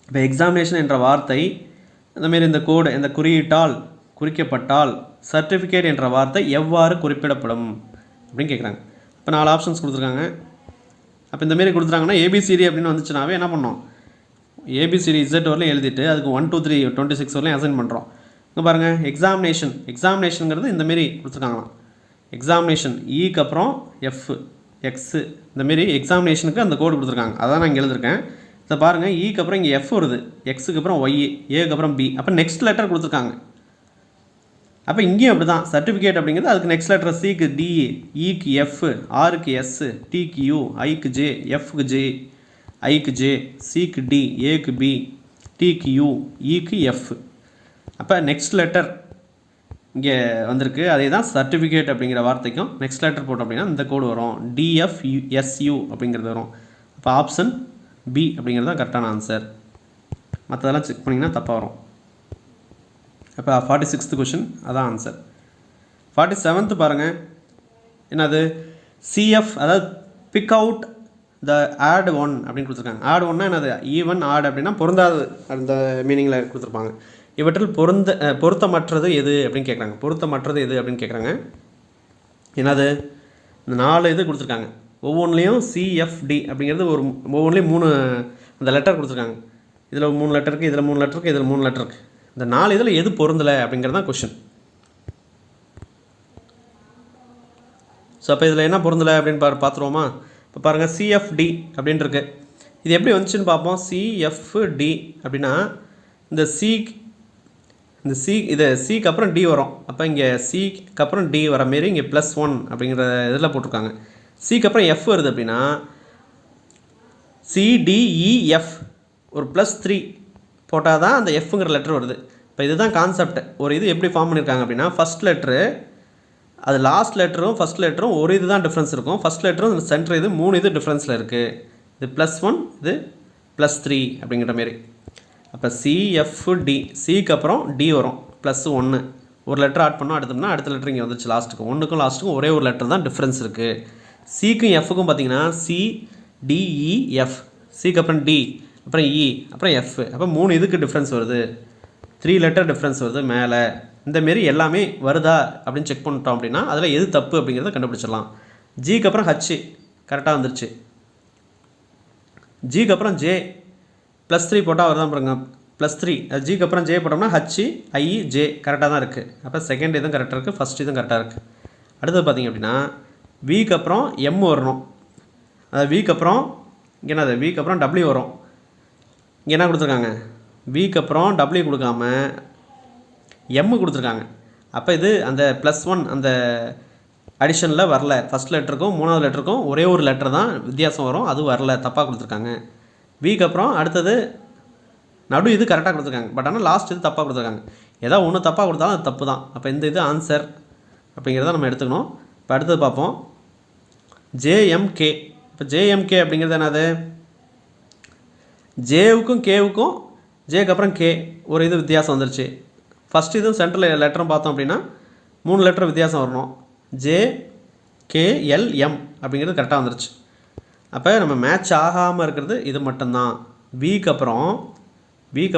இப்போ எக்ஸாமினேஷன் என்ற வார்த்தை இந்தமாரி இந்த கோடு இந்த குறியீட்டால் குறிக்கப்பட்டால் சர்டிஃபிகேட் என்ற வார்த்தை எவ்வாறு குறிப்பிடப்படும் அப்படின்னு கேட்குறாங்க. இப்போ 4 ஆப்ஷன்ஸ் கொடுத்துருக்காங்க. அப்போ இந்தமாரி கொடுத்துட்டாங்கன்னா ஏபிசிடி அப்படின்னு வந்துச்சுனாவே என்ன பண்ணோம், ஏபிசிடி இசட் வரலையும் எழுதிட்டு அதுக்கு 1 2 3 26 வரலையும் அசைன் பண்ணுறோம். இங்கே பாருங்கள், எக்ஸாமினேஷனுங்கிறது இந்தமாரி கொடுத்துருக்காங்களாம். எக்ஸாமினேஷன் ஈக்கு அப்புறம் எக்ஸு இந்தமாரி எக்ஸாமினேஷனுக்கு அந்த கோடு கொடுத்துருக்காங்க. அதான் நான் இங்கே எழுதிருக்கேன். இதை பாருங்கள், ஈக்கு அப்புறம் இங்கே எஃப் வருது, எக்ஸுக்கு அப்புறம் ஒய், ஏக்கு அப்புறம் பி. அப்போ நெக்ஸ்ட் லெட்டர் கொடுத்துருக்காங்க. அப்போ இங்கேயும் அப்படி தான், சர்டிஃபிகேட் அப்படிங்கிறது அதுக்கு நெக்ஸ்ட் லெட்டர் சிக்கு டி, ஈக்கு எஃப், ஆருக்கு எஸ், டிக்கு யூ, ஐக்கு ஜே, எஃப்க்கு ஜே, ஐக்கு ஜே, சிக்கு டி, ஏக்கு பி, டிக்கு யூ, ஈக்கு எஃப். அப்போ நெக்ஸ்ட் லெட்டர் இங்கே வந்திருக்கு. அதே தான் சர்டிஃபிகேட் அப்படிங்கிற வார்த்தைக்கும் நெக்ஸ்ட் லெட்டர் போட்டோம் அப்படின்னா இந்த கோடு வரும், டிஎஃப்எஸ்யூ அப்படிங்கிறது வரும். அப்போ ஆப்ஷன் பி அப்படிங்கிறது தான் கரெக்டான ஆன்சர். மற்றதெல்லாம் செக் பண்ணிங்கன்னா தப்பாக வரும். அப்போ 46th கொஷின் அதான் ஆன்சர். 47th பாருங்கள், என்னது சிஎஃப், அதாவது pick out the odd one அப்படின்னு கொடுத்துருக்காங்க. ஆட் ஒன்னா என்னது, ஈவன் ஆட் அப்படின்னா பொருந்தாது அந்த மீனிங்கில் கொடுத்துருப்பாங்க. இவற்றில் பொருத்தமற்றது எது அப்படின்னு கேட்குறாங்க. பொருத்தமற்றது எது அப்படின்னு கேட்குறாங்க. என்னது இந்த 4 இது கொடுத்துருக்காங்க. ஒவ்வொன்றுலேயும் சிஎஃப்டி அப்படிங்கிறது ஒவ்வொன்றுலேயும் 3 அந்த லெட்டர் கொடுத்துருக்காங்க. இதில் 3 லெட்டர் இருக்குது, இதில் 3 லெட்டர் இருக்குது, இதில் 3 லெட்டர் இருக்குது. இந்த 4 இதில் எது பொருந்தலை அப்படிங்கிறது தான் கொஷின். ஸோ அப்போ இதில் என்ன பொருந்தலை அப்படின்னு பார்த்துருவோமா? இப்போ பாருங்கள், சிஎஃப்டி அப்படின்னு இருக்குது. இது எப்படி வந்துச்சுன்னு பார்ப்போம். சிஎஃப்டி அப்படின்னா இந்த இது சிக்கு அப்புறம் டி வரும். அப்போ இங்கே சிக்கு அப்புறம் டி வர மாரி இங்கே +1 அப்படிங்கிற இதில் போட்டிருக்காங்க. சிக்கு அப்புறம் எஃப் வருது அப்படின்னா சிடிஇஎஃப் ஒரு +3 போட்டால் தான் அந்த எஃப்ங்கிற லெட்டர் வருது. இப்போ இதுதான் கான்செப்ட். ஒரு இது எப்படி ஃபார்ம் பண்ணியிருக்காங்க அப்படின்னா, ஃபஸ்ட் லெட்ரு அது லாஸ்ட் லெட்டரும் ஃபஸ்ட் லெட்டரும் ஒரு இது தான் டிஃப்ரென்ஸ் இருக்கும். ஃபஸ்ட் லெட்டரும் சென்டர் இது 3 இது டிஃப்ரென்ஸில் இருக்குது. இது +1 இது +3 அப்படிங்கிற மாரி. அப்போ சிஎஃப்டி சிக்கு அப்புறம் டி வரும் +1 ஒரு லெட்டர் ஆட் பண்ணோம். அடுத்த லெட்டர் இங்கே வந்துச்சு லாஸ்ட்டுக்கு. ஒன்றுக்கும் லாஸ்ட்டுக்கும் ஒரே ஒரு லெட்டர் தான் டிஃப்ரென்ஸ் இருக்குது. சிக்கும் எஃப்க்கும் பார்த்தீங்கன்னா சிடிஇஎஃப் சிக்கு அப்புறம் டி அப்புறம் இ அப்புறம் எஃப். அப்போ 3 இதுக்கு டிஃப்ரென்ஸ் வருது, 3 லெட்டர் டிஃப்ரென்ஸ் வருது மேலே. இந்தமாரி எல்லாமே வருதா அப்படின்னு செக் பண்ணிட்டோம் அப்படின்னா அதில் எது தப்பு அப்படிங்கிறத கண்டுபிடிச்சிடலாம். ஜிக்கு அப்புறம் ஹச் கரெக்டாக வந்துருச்சு. ஜிக்கு அப்புறம் ஜே +3 போட்டால் அவர் தான் பாருங்க +3. ஜிக்கு அப்புறம் ஜே போட்டோம்னா ஹச் ஐ ஜே கரெக்டாக தான் இருக்குது. அப்போ செகண்ட் இதுவும் கரெக்டாக இருக்குது, ஃபஸ்ட் இதுவும் கரெக்டாக இருக்குது. அடுத்தது பார்த்திங்க அப்படின்னா விக்கு அப்புறம் எம் வரணும். அது விக்கு அப்புறம் இங்கே என்னது விக்கு அப்புறம் டபிள்யூ வரும். இங்கே என்ன கொடுத்துருக்காங்க, விக்கு அப்புறம் டபிள்யூ கொடுக்காம எம்மு கொடுத்துருக்காங்க. அப்போ இது அந்த +1 அந்த அடிஷனில் வரல. ஃபஸ்ட் லெட்டருக்கும் 3வது லெட்டருக்கும் ஒரே ஒரு லெட்டர் தான் வித்தியாசம் வரும், அது வரல, தப்பாக கொடுத்துருக்காங்க. விக்கு அப்புறம் அடுத்தது நடு இது கரெக்டாக கொடுத்துருக்காங்க. பட் ஆனால் லாஸ்ட் இது தப்பாக கொடுத்துருக்காங்க. ஏதாவது ஒன்று தப்பாக கொடுத்தாலும் அது தப்பு தான். அப்போ இந்த இது ஆன்சர் அப்படிங்கிறத நம்ம எடுத்துக்கணும். இப்போ அடுத்தது பார்ப்போம், ஜேஎம்கே. இப்போ ஜேஎம்கே அப்படிங்கிறது என்னது, ஜேவுக்கும் கேவுக்கும் ஜேக்கு அப்புறம் கே ஒரு இது வித்தியாசம் வந்துருச்சு. ஃபஸ்ட் இதுவும் சென்ட்ரல் லெட்டரும் பார்த்தோம் அப்படின்னா 3 லெட்டர் வித்தியாசம் வரணும். ஜேகேஎல்எம் அப்படிங்கிறது கரெக்டாக வந்துருச்சு. அப்போ நம்ம மேட்ச் ஆகாமல் இருக்கிறது இது மட்டும்தான். விக்கு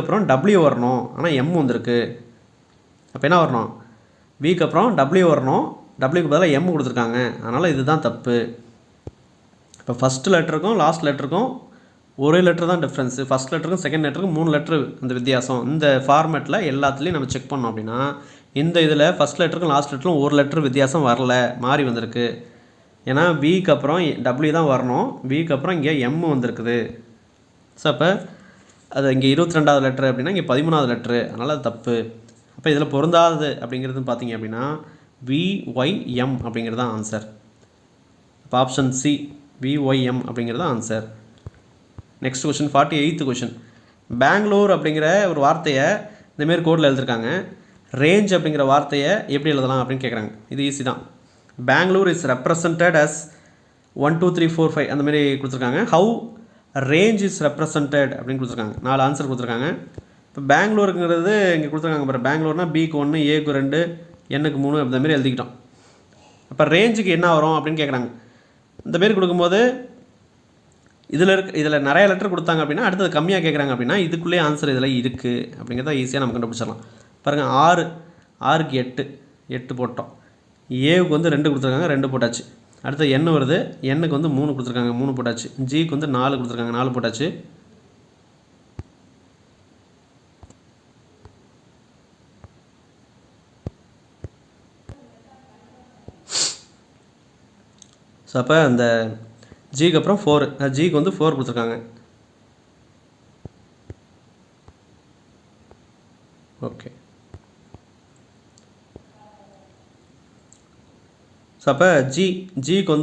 அப்புறம் டபிள்யூ வரணும், ஆனால் எம் வந்திருக்கு. அப்போ என்ன வரணும், விக்கு அப்புறம் டபிள்யூ வரணும், டபிள்யூக்கு பதிலாக எம் கொடுத்துருக்காங்க, அதனால் இதுதான் தப்பு. இப்போ ஃபஸ்ட் லெட்டருக்கும் லாஸ்ட் லெட்டருக்கும் ஒரே லெட்டர் தான் டிஃப்ரென்ஸு. ஃபஸ்ட் லெட்டருக்கும் செகண்ட் லெட்டருக்கும் 3 லெட்டரு அந்த வித்தியாசம். இந்த ஃபார்மேட்டில் எல்லாத்துலேயும் நம்ம செக் பண்ணோம் அப்படின்னா இந்த இதில் ஃபஸ்ட் லெட்டருக்கும் லாஸ்ட் லெட்டரும் ஒரு லெட்டர் வித்தியாசம் வரல, மாறி வந்திருக்கு. ஏன்னா விக்கு அப்புறம் டபிள்யூ தான் வரணும், விக்கு அப்புறம் இங்கே எம் வந்திருக்குது. ஸோ அப்போ அது இங்கே 22வது லெட்ரு அப்படின்னா இங்கே 13வது லெட்ரு, அதனால் அது தப்பு. அப்போ இதில் பொருந்தாதது அப்படிங்கிறது பார்த்தீங்க அப்படின்னா விஒய்எம் அப்படிங்கிறது தான் ஆன்சர். இப்போ ஆப்ஷன் சி விஒய்எம் அப்படிங்கிறது தான் answer. Next question 48th question. Bangalore அப்படிங்கிற ஒரு வார்த்தையை இந்தமாரி கோடில் எழுதிருக்காங்க. ரேஞ்ச் அப்படிங்கிற வார்த்தையை எப்படி எழுதலாம் அப்படின்னு கேட்குறாங்க. இது ஈஸி தான். பெங்களூர் இஸ் ரெப்ரசன்டட் அஸ் 1 2 3 4 5 அந்தமாரி கொடுத்துருக்காங்க. ஹவு ரேஞ்ச் இஸ் ரெப்ரசன்டட் அப்படின்னு கொடுத்துருக்காங்க. 4 ஆன்சர் கொடுத்துருக்காங்க. இப்போ பெங்களூருங்கிறது இங்கே கொடுத்துருக்காங்க பாரு. பெங்களூர்னா பிக்கு 1 ஏக்கு 2 எண்ணுக்கு 3 அந்தமாரி எழுதிக்கிட்டோம். அப்போ ரேஞ்சுக்கு என்ன வரும் அப்படின்னு கேட்குறாங்க. இந்தமாரி கொடுக்கும்போது இதில் நிறைய லெட்டர் கொடுத்தாங்க அப்படின்னா அடுத்தது கம்மியாக கேட்குறாங்க அப்படின்னா இதுக்குள்ளே ஆன்சர் இதில் இருக்குது அப்படிங்கிறத ஈஸியாக நம்ம கண்டுபிடிச்சிடலாம். பாருங்கள், 6க்கு 8 போட்டோம். ஏவுக்கு 2 கொடுத்துருக்காங்க, 2 போட்டாச்சு. அடுத்து எண் வருது, எண்ணுக்கு 3 கொடுத்துருக்காங்க, 3 போட்டாச்சு. ஜிக்கு 4 கொடுத்துருக்காங்க, 4 போட்டாச்சு. ஸோ அப்போ அந்த ஜிக்கு அப்புறம் 4, ஜிக்கு 4 கொடுத்துருக்காங்க. ஓகே. ஸோ அப்போ ஜிக்கு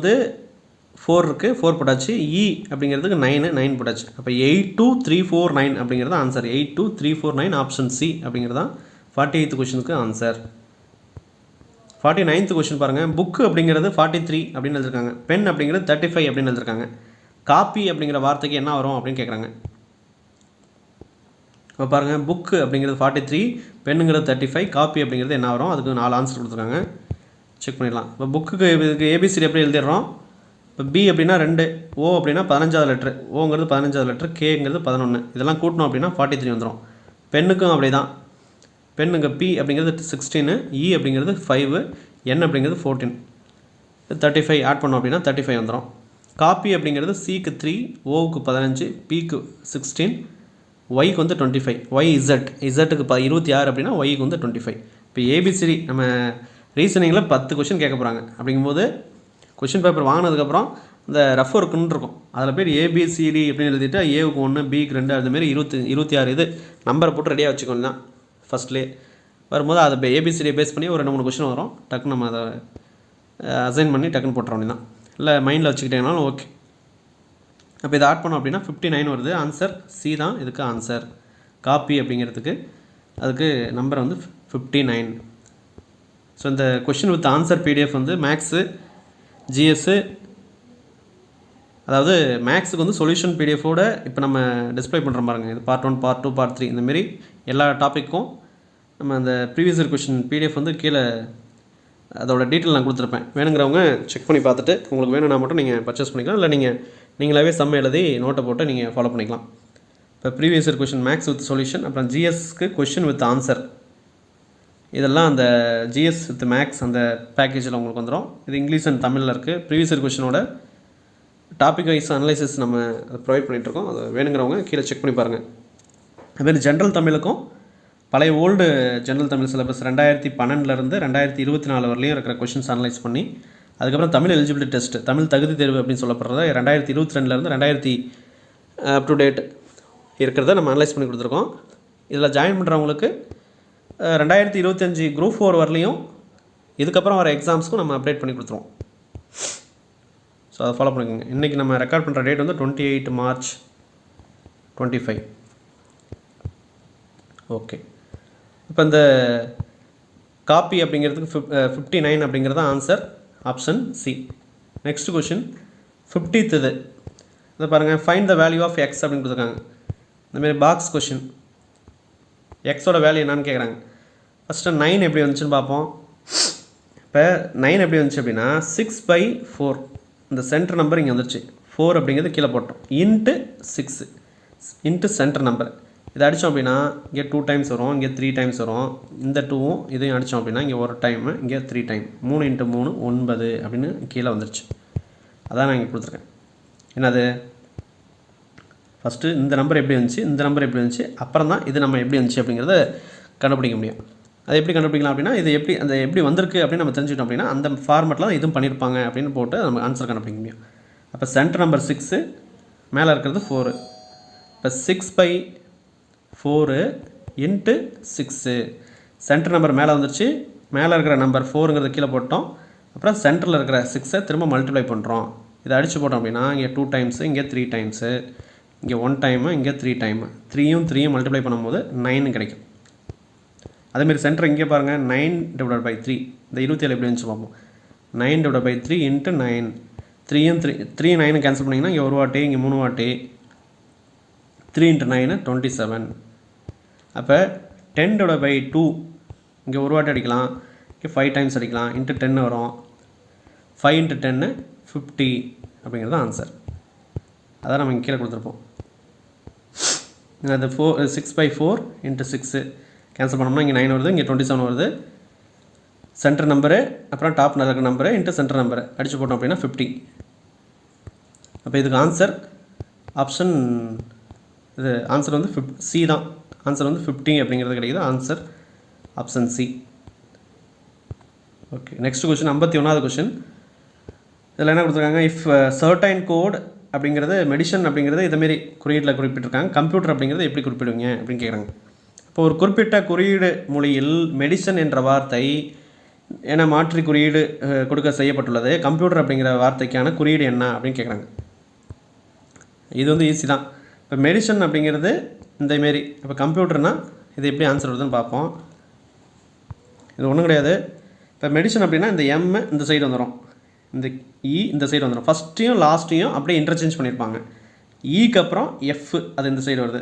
4 இருக்குது, 4 போட்டாச்சு. இ அப்படிங்கிறதுக்கு 9 போட்டாச்சு. அப்போ 82349 அப்படிங்கிறது ஆன்சர். 82349 ஆப்ஷன் சி அப்படிங்கிறது தான் 48th கொஷனுக்கு ஆன்சர். 49th கொஷின் பாருங்கள். புக்கு அப்படிங்கிறது 43 அப்படின்னு எழுதிருக்காங்க. பென் அப்படிங்கிறது 35 அப்படின்னு எழுதிருக்காங்க. காப்பி அப்படிங்கிற வார்த்தைக்கு என்ன வரும் அப்படின்னு கேட்குறாங்க. இப்போ பாருங்கள், புக்கு அப்படிங்கிறது 43, பெண்ணுங்கிறது 35, காப்பி அப்படிங்கிறது என்ன வரும், அதுக்கு 4 ஆன்சர் கொடுத்துருக்காங்க. செக் பண்ணிடலாம். இப்போ புக்குக்கு இதுக்கு ஏபிசிடி எப்படி எழுதிடுறோம். இப்போ பி அப்படின்னா 2, ஓ அப்படின்னா 15வது லெட்ரு, ஓங்கிறது 15வது லெட்ரு, கேங்கிறது 11, இதெல்லாம் கூட்டணும் அப்படின்னா 43 வந்துடும். பெண்ணுக்கும் அப்படி தான். பெண்ணுங்க பி அப்படிங்கிறது 16, இ அப்படிங்கிறது 5, என் அப்படிங்கிறது 14. 35 ஆட் பண்ணோம் அப்படின்னா 35 வந்துடும். காப்பி அப்படிங்கிறது சிக்கு 3, ஓவுக்கு 15, பிக்கு 16, ஒய்க்கு வந்து 25, ஒய் இசட்டுக்கு 26 அப்படின்னா ஒய்க்கு வந்து 25. இப்போ ஏபிசிடி நம்ம ரீசனிங்கில் 10 கொஷின் கேட்க போகிறாங்க. அப்படிங்கும்போது கொஷின் பேப்பர் வாங்கினதுக்கப்புறம் இந்த ரஃப் ஒர்க்குன்னு இருக்கும், அதில் பேர் ஏபிசிடி அப்படின்னு எழுதிட்டு ஏவுக்கு 1, பிக்கு 2 அதுமாரி 26 இது நம்பரை போட்டு ரெடியாக வச்சுக்கணும் தான் ஃபஸ்ட்லேயே வரும்போது அதை ஏபிசிடியை பேஸ் பண்ணி ஒரு 2-3 கொஷின் வரும். டக்குன்னு நம்ம அதை அசைன் பண்ணி டக்குன்னு போட்டுற வேண்டியதான், இல்லை மைண்டில் வச்சுக்கிட்டேனாலும் ஓகே. அப்போ இதை ஆட் பண்ணோம் அப்படின்னா 59 வருது. ஆன்சர் சி தான் இதுக்கு ஆன்சர். காப்பி அப்படிங்கிறதுக்கு அதுக்கு நம்பர் வந்து 59. ஸோ இந்த கொஷின் வித் ஆன்சர் பிடிஎஃப் வந்து மேக்ஸு, ஜிஎஸ்ஸு, அதாவது மேக்ஸுக்கு வந்து சொல்யூஷன் பிடிஎஃபோட இப்போ நம்ம டிஸ்பிளே பண்ணுற பாருங்க. இது பார்ட் 1, பார்ட் 2, பார்ட் 3 இந்தமாரி எல்லா டாப்பிக்கும் நம்ம அந்த ப்ரீவியஸ் இயர் கொஷின் பிடிஎஃப் வந்து கீழே அதோட டீட்டெயில் நான் கொடுத்துருப்பேன். வேணுங்கிறவங்க செக் பண்ணி பார்த்துட்டு உங்களுக்கு வேணும்னா மட்டும் நீங்கள் பர்ச்சேஸ் பண்ணிக்கலாம், இல்லை நீங்களாகவே சம் எழுதி நோட்டை போட்டு நீங்கள் ஃபாலோ பண்ணிக்கலாம். இப்போ previous year question maths with solution, அப்புறம் ஜிஎஸ்க்கு கொஷின் வித் ஆன்சர், இதெல்லாம் அந்த ஜிஎஸ் வித் மேக்ஸ் அந்த பேக்கேஜில் உங்களுக்கு வந்துடும். இது இங்கிலீஷ் அண்ட் தமிழில் இருக்குது. ப்ரீவியஸ் இயர் கொஷினோட டாபிக் வைஸ் அனலைசிஸ் நம்ம அதை ப்ரொவைட் பண்ணிகிட்ருக்கோம். அது வேணுங்கிறவங்க கீழே செக் பண்ணி பாருங்கள். அதுமாரி ஜென்ரல் தமிழுக்கும் பழைய ஓல்டு ஜென்ரல் தமிழ் சிலபஸ் 2012 2024 வரலையும் இருக்கிற கொஷின்ஸ் அனலைஸ் பண்ணி, அதுக்கப்புறம் தமிழ் எலிஜிபிலிட்டி டெஸ்ட், தமிழ் தகுதி தேர்வு அப்படின்னு சொல்லப்படுறத 2022 2000 அப் டு டேட் இருக்கிறத நம்ம அனலைஸ் பண்ணி கொடுத்துருக்கோம். இதில் ஜாயின் பண்ணுறவங்களுக்கு 2025 குரூப் 4 வரலையும் இதுக்கப்புறம் வர எக்ஸாம்ஸ்க்கும் நம்ம அப்டேட் பண்ணி கொடுத்துருவோம். ஸோ அதை ஃபாலோ பண்ணிக்கோங்க. இன்றைக்கி நம்ம ரெக்கார்ட் பண்ணுற டேட் வந்து 28 மார்ச் 25. ஓகே, இப்போ இந்த காப்பி அப்படிங்கிறதுக்கு 59 அப்படிங்கிறது answer, option C. Next question 50th இது இதை பாருங்கள். Find the value of X அப்படின்னு கொடுத்துருக்காங்க. இந்தமாரி பாக்ஸ் கொஷின் எக்ஸோட வேல்யூ என்னான்னு கேட்குறாங்க. ஃபஸ்ட்டு 9 எப்படி வந்துச்சுன்னு பார்ப்போம். இப்போ 9 எப்படி வந்துச்சு அப்படின்னா 6/4 இந்த சென்டர் நம்பர் இங்கே வந்துருச்சு. 4 அப்படிங்கிறது கீழே போட்டோம். இன்ட்டு 6 இன்ட்டு சென்டர் நம்பர் இதை அடித்தோம் அப்படின்னா இங்கே 2 டைம்ஸ் வரும், இங்கே 3 டைம்ஸ் வரும். இந்த 2வும் இதையும் அடித்தோம் அப்படின்னா இங்கே ஒரு டைமு, இங்கே 3 டைம். 3 × 3 9 அப்படின்னு கீழே வந்துருச்சு. அதான் நான் இங்கே கொடுத்துருக்கேன். என்னது ஃபஸ்ட்டு இந்த நம்பர் எப்படி வந்துச்சு, இந்த நம்பர் எப்படி வந்துச்சு, அப்புறம் தான் இது நம்ம எப்படி வந்துச்சு அப்படிங்கிறத கண்டுபிடிக்க முடியும். அது எப்படி கண்டுபிடிக்கலாம் அப்படின்னா இது எப்படி வந்திருக்கு அப்படின்னு நம்ம தெரிஞ்சுக்கிட்டோம் அப்படின்னா அந்த ஃபார்மெட்டில் தான் இதுவும் பண்ணியிருப்பாங்க அப்படின்னு போட்டு நம்ம ஆன்சர் கண்டுபிடிக்க முடியும். அப்போ சென்டர் நம்பர் 6, மேலே இருக்கிறது 4. இப்போ 6/4 இன்ட்டு 6. சென்டர் நம்பர் மேலே வந்துருச்சு, மேலே இருக்கிற நம்பர் 4ங்கிறது கீழே போட்டோம். அப்புறம் சென்டரில் இருக்கிற 6 திரும்ப மல்டிப்ளை பண்ணுறோம். இதை அடித்து போட்டோம் அப்படின்னா இங்கே 2 டைம்ஸு, இங்கே 3 டைம்ஸு, இங்கே 1 டைமு, இங்கே 3 டைமு. 3யும் மல்டிப்ளை பண்ணும்போது 9 கிடைக்கும். அதேமாரி சென்டர் இங்கே பாருங்கள் 9/3. இந்த 27 எப்படி வந்துச்சு பார்ப்போம். 9/3 இன்ட்டு 9. 3 9 கேன்சல் பண்ணிங்கன்னா இங்கே 1 வாட்டி, இங்கே 3 வாட்டி. 3 × 9 27. அப்போ 10/2 இங்கே 1 வாட்டி அடிக்கலாம், இங்கே 5 டைம்ஸ் அடிக்கலாம். இன்ட்டு 10 வரும். 5 × 10 50 அப்படிங்கிறது ஆன்சர். அதான் நம்ம இங்கே கீழே கொடுத்துருப்போம். அது 6/4 இன்ட்டு 6 கேன்சல் பண்ணோம்னா இங்கே 9 வருது, இங்கே 27 வருது. சென்டர் நம்பரு அப்புறம் டாப் இருக்கிற நம்பரு இன்ட்டு சென்டர் நம்பரு அடித்து போட்டோம் அப்படின்னா 50. அப்போ இதுக்கு ஆன்சர் ஆப்ஷன் இது ஆன்சர் வந்து சி தான். ஆன்சர் வந்து 50 அப்படிங்கிறது கிடைக்குது. Answer option C. Okay, next question 51வது கொஷின். இதில் என்ன கொடுத்துருக்காங்க, இஃப் சர்டைன் கோட் அப்படிங்கிறது மெடிசன் அப்படிங்கிறது இதேமாரி குறியீட்டில் குறிப்பிட்டிருக்காங்க. கம்ப்யூட்டர் அப்படிங்கிறது எப்படி குறிப்பிடுவீங்க அப்படின்னு கேட்குறாங்க. இப்போ ஒரு குறிப்பிட்ட குறியீடு மொழியில் மெடிசன் என்ற வார்த்தை என மாற்றி குறியீடு கொடுக்க செய்யப்பட்டுள்ளது. கம்ப்யூட்டர் அப்படிங்கிற வார்த்தைக்கான குறியீடு என்ன அப்படின்னு கேட்குறாங்க. இது வந்து ஈஸி தான். இப்போ மெடிசன் அப்படிங்கிறது இந்தமாரி, இப்போ கம்ப்யூட்டர்னால் இது எப்படி ஆன்சர் வருதுன்னு பார்ப்போம். இது ஒன்றும் கிடையாது. இப்போ மெடிசன் அப்படின்னா இந்த எம் இந்த சைடு வந்துடும், இந்த இ இந்த சைடு வந்துடும். ஃபஸ்ட்டையும் லாஸ்ட்டையும் அப்படியே இன்டர்சேஞ்ச் பண்ணியிருப்பாங்க. ஈக்கு அப்புறம் எஃப் அது இந்த சைடு வருது.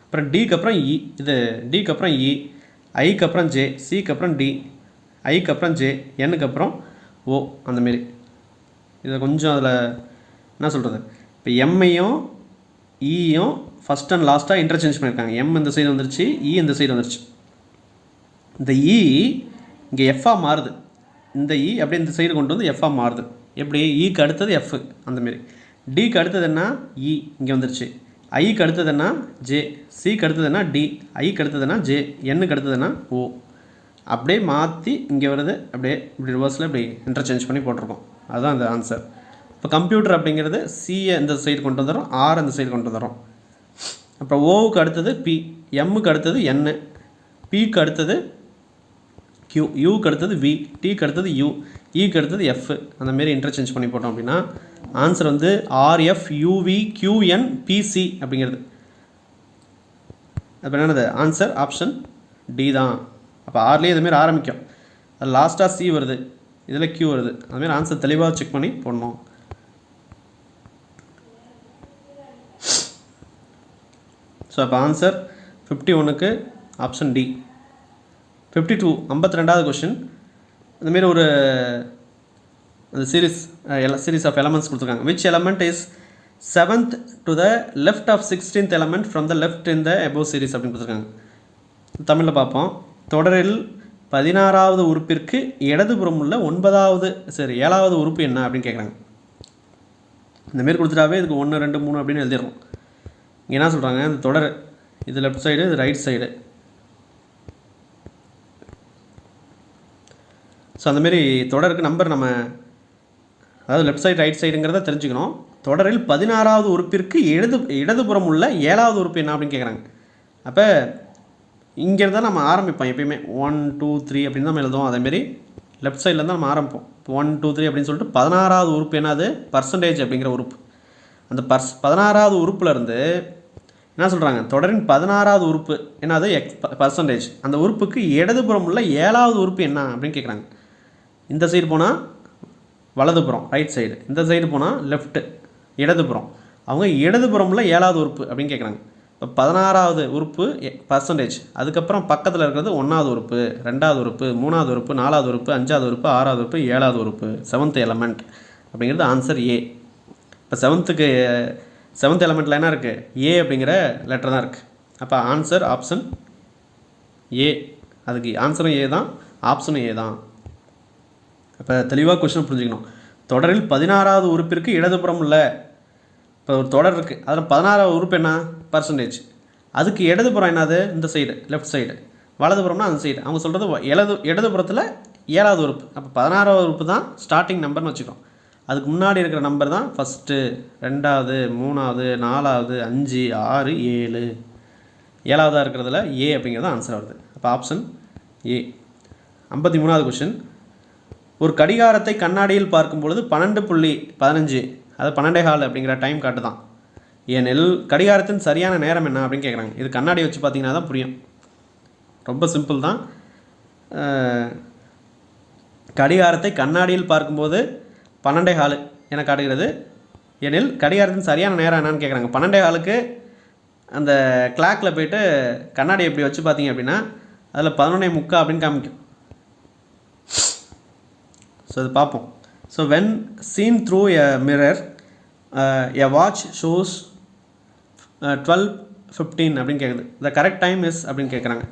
அப்புறம் டிக்கு அப்புறம் இ, இது டிக்கு அப்புறம் இ, ஐக்கு அப்புறம் ஜே, சிக்கு அப்புறம் டி, ஐக்கு அப்புறம் ஜே, எண்ணுக்கு அப்புறம் ஓ. அந்தமாரி இதை கொஞ்சம் அதில் என்ன சொல்கிறது, இப்போ எம்ஐயும் இயும் ஃபஸ்ட் அண்ட் லாஸ்ட்டாக இன்டர்சேஞ்ச் பண்ணியிருக்காங்க. எம் இந்த சைடு வந்துருச்சு, இ இந்த சைடு வந்துருச்சு. இந்த இ இங்கே எஃப்பாக மாறுது. இந்த இ அப்படியே இந்த சைடு கொண்டு வந்து எஃப்ஆக மாறுது. எப்படி ஈக்கு அடுத்தது எஃப் அந்தமாரி. டிக்கு அடுத்தது என்ன இ இங்கே வந்துருச்சு. ஐக்கு அடுத்தது என்ன ஜே, சிக்கு அடுத்தது என்ன டி, ஐக்கு அடுத்ததுன்னா ஜே, எண்ணுக்கு அடுத்ததுன்னா ஓ. அப்படியே மாற்றி இங்கே வருது. அப்படியே இப்படி ரிவர்ஸில் இப்படி இன்டர்சேஞ்ச் பண்ணி போட்டிருக்கோம். அதுதான் அந்த ஆன்சர். இப்போ கம்ப்யூட்டர் அப்படிங்கிறது சியை இந்த சைடு கொண்டு வந்துடும், ஆர் அந்த சைடு கொண்டு வந்துடும். அப்புறம் ஓவுக்கு அடுத்தது பி, எம்முக்கு அடுத்தது என், பிக்கு அடுத்தது கியூ, யூக்கு அடுத்தது வி, டிக்கு அடுத்தது யூ, இக்கு அடுத்தது எஃப். அந்தமாரி இன்டர்சேஞ்ச் பண்ணி போட்டோம் அப்படின்னா ஆன்சர் வந்து ஆர்எஃப் யூவி கியூஎன் பிசி அப்படிங்கிறது. அப்போ என்னது ஆன்சர் ஆப்ஷன் டி தான். அப்போ ஆர்லேயே இதுமாரி ஆரம்பிக்கும், அது லாஸ்ட்டாக சி வருது, இதில் கியூ வருது. அதுமாரி ஆன்சர் தெளிவாக செக் பண்ணி போடணும். ஸோ அப்போ ஆன்சர் 51க்கு ஆப்ஷன் டி. 52 52வது கொஷின். இந்தமாரி ஒரு சீரீஸ் ஆஃப் எலமெண்ட்ஸ் கொடுத்துருக்காங்க. Which element is 7th to the left of 16th element from the left in the above series அப்படின்னு கொடுத்துருக்காங்க. தமிழில் பார்ப்போம். தொடரில் 16வது உறுப்பிற்கு இடதுபுறம் உள்ள 7வது உறுப்பு என்ன அப்படின்னு கேட்குறாங்க. இந்தமாரி கொடுத்துட்டாவே இதுக்கு 1 2 3 அப்படின்னு எழுதிடுறோம். இங்கே என்ன சொல்கிறாங்க, இந்த தொடர் இது லெஃப்ட் சைடு, இது ரைட் சைடு. ஸோ அந்தமாரி தொடருக்கு நம்பர் நம்ம அதாவது லெஃப்ட் சைடு ரைட் சைடுங்கிறத தெரிஞ்சுக்கணும். தொடரில் 16வது உறுப்பிற்கு இடதுபுறம் உள்ள 7வது உறுப்பு என்ன அப்படின்னு கேட்குறாங்க. அப்போ இங்கேருந்து தான் நம்ம ஆரம்பிப்போம். எப்பயுமே 1 2 3 அப்படின்னு தான் நம்ம எழுதுவோம். அதேமாரி லெஃப்ட் சைடில் தான் நம்ம ஆரம்பிப்போம். 1 2 3 அப்படின்னு சொல்லிட்டு 16வது உறுப்பு என்னது பர்சன்டேஜ் அப்படிங்கிற உறுப்பு. அந்த 16வது உறுப்புலேருந்து என்ன சொல்கிறாங்க, தொடரின் 16வது உறுப்பு என்னது பர்சன்டேஜ். அந்த உறுப்புக்கு இடதுபுறம் உள்ள 7வது உறுப்பு என்ன அப்படின்னு கேட்குறாங்க. இந்த சைடு போனால் வலதுபுறம் ரைட் சைடு, இந்த சைடு போனால் லெஃப்ட்டு இடதுபுறம். அவங்க இடதுபுறம் உள்ள 7வது உறுப்பு அப்படின்னு கேட்குறாங்க. இப்போ 16வது உறுப்பு பர்சன்டேஜ், அதுக்கப்புறம் பக்கத்தில் இருக்கிறது 1வது உறுப்பு, 2வது உறுப்பு, 3வது உறுப்பு, 4வது உறுப்பு, 5வது உறுப்பு, 6வது உறுப்பு, 7வது உறுப்பு, 7th எலமெண்ட் அப்படிங்கிறது ஆன்சர் ஏ. இப்போ 7th எலமெண்ட்டில் என்ன இருக்குது, ஏ அப்படிங்கிற லெட்டர் தான் இருக்குது. அப்போ ஆன்சர் ஆப்ஷன் ஏ. அதுக்கு ஆன்சரும் ஏ தான், ஆப்ஷனும் ஏ தான். அப்போ தெளிவாக கொஸ்டின் புரிஞ்சுக்கணும். தொடரில் 16வது உறுப்பிற்கு இடதுபுறம் உள்ள, இப்போ ஒரு தொடர் இருக்குது, அதில் 16வது உறுப்பு என்ன பர்சன்டேஜ். அதுக்கு இடதுபுறம் என்னது இந்த சைடு லெஃப்ட் சைடு, வலதுபுறம்னா அந்த சைடு. அவங்க சொல்கிறது இடதுபுறத்தில் 7வது உறுப்பு. அப்போ 16வது உறுப்பு தான் ஸ்டார்டிங் நம்பர்னு வச்சுக்கோம். அதுக்கு முன்னாடி இருக்கிற நம்பர் தான் ஃபஸ்ட்டு, 2வது, 3வது, 4வது, 5, 6, 7. 7வதாக இருக்கிறதுல ஏ அப்படிங்கிறது ஆன்சர் வருது. அப்போ ஆப்ஷன் ஏ. 53வது கொஷின். ஒரு கடிகாரத்தை கண்ணாடியில் பார்க்கும் பொழுது 12:15, அது 12:15 அப்படிங்கிற டைம் காட்டு தான். ஏனெனில் கடிகாரத்தின் சரியான நேரம் என்ன அப்படின்னு கேட்குறாங்க. இது கண்ணாடி வச்சு பார்த்தீங்கன்னா தான் புரியும். ரொம்ப சிம்பிள் தான். கடிகாரத்தை கண்ணாடியில் பார்க்கும்போது 12:15 என காட்டுகிறது. எனில் கடிகாரத்தின் சரியான நேரம் என்னன்னு கேட்குறாங்க. 12:15க்கு அந்த கிளாக்கில் போய்ட்டு கண்ணாடி எப்படி வச்சு பார்த்தீங்க அப்படின்னா அதில் 11:45 அப்படின்னு காமிக்கும். ஸோ இது பார்ப்போம். So when scene through a mirror a watch shows 12:15 அப்படின்னு கேட்குது. த கரெக்ட் டைம் இஸ் அப்படின்னு கேட்குறாங்க.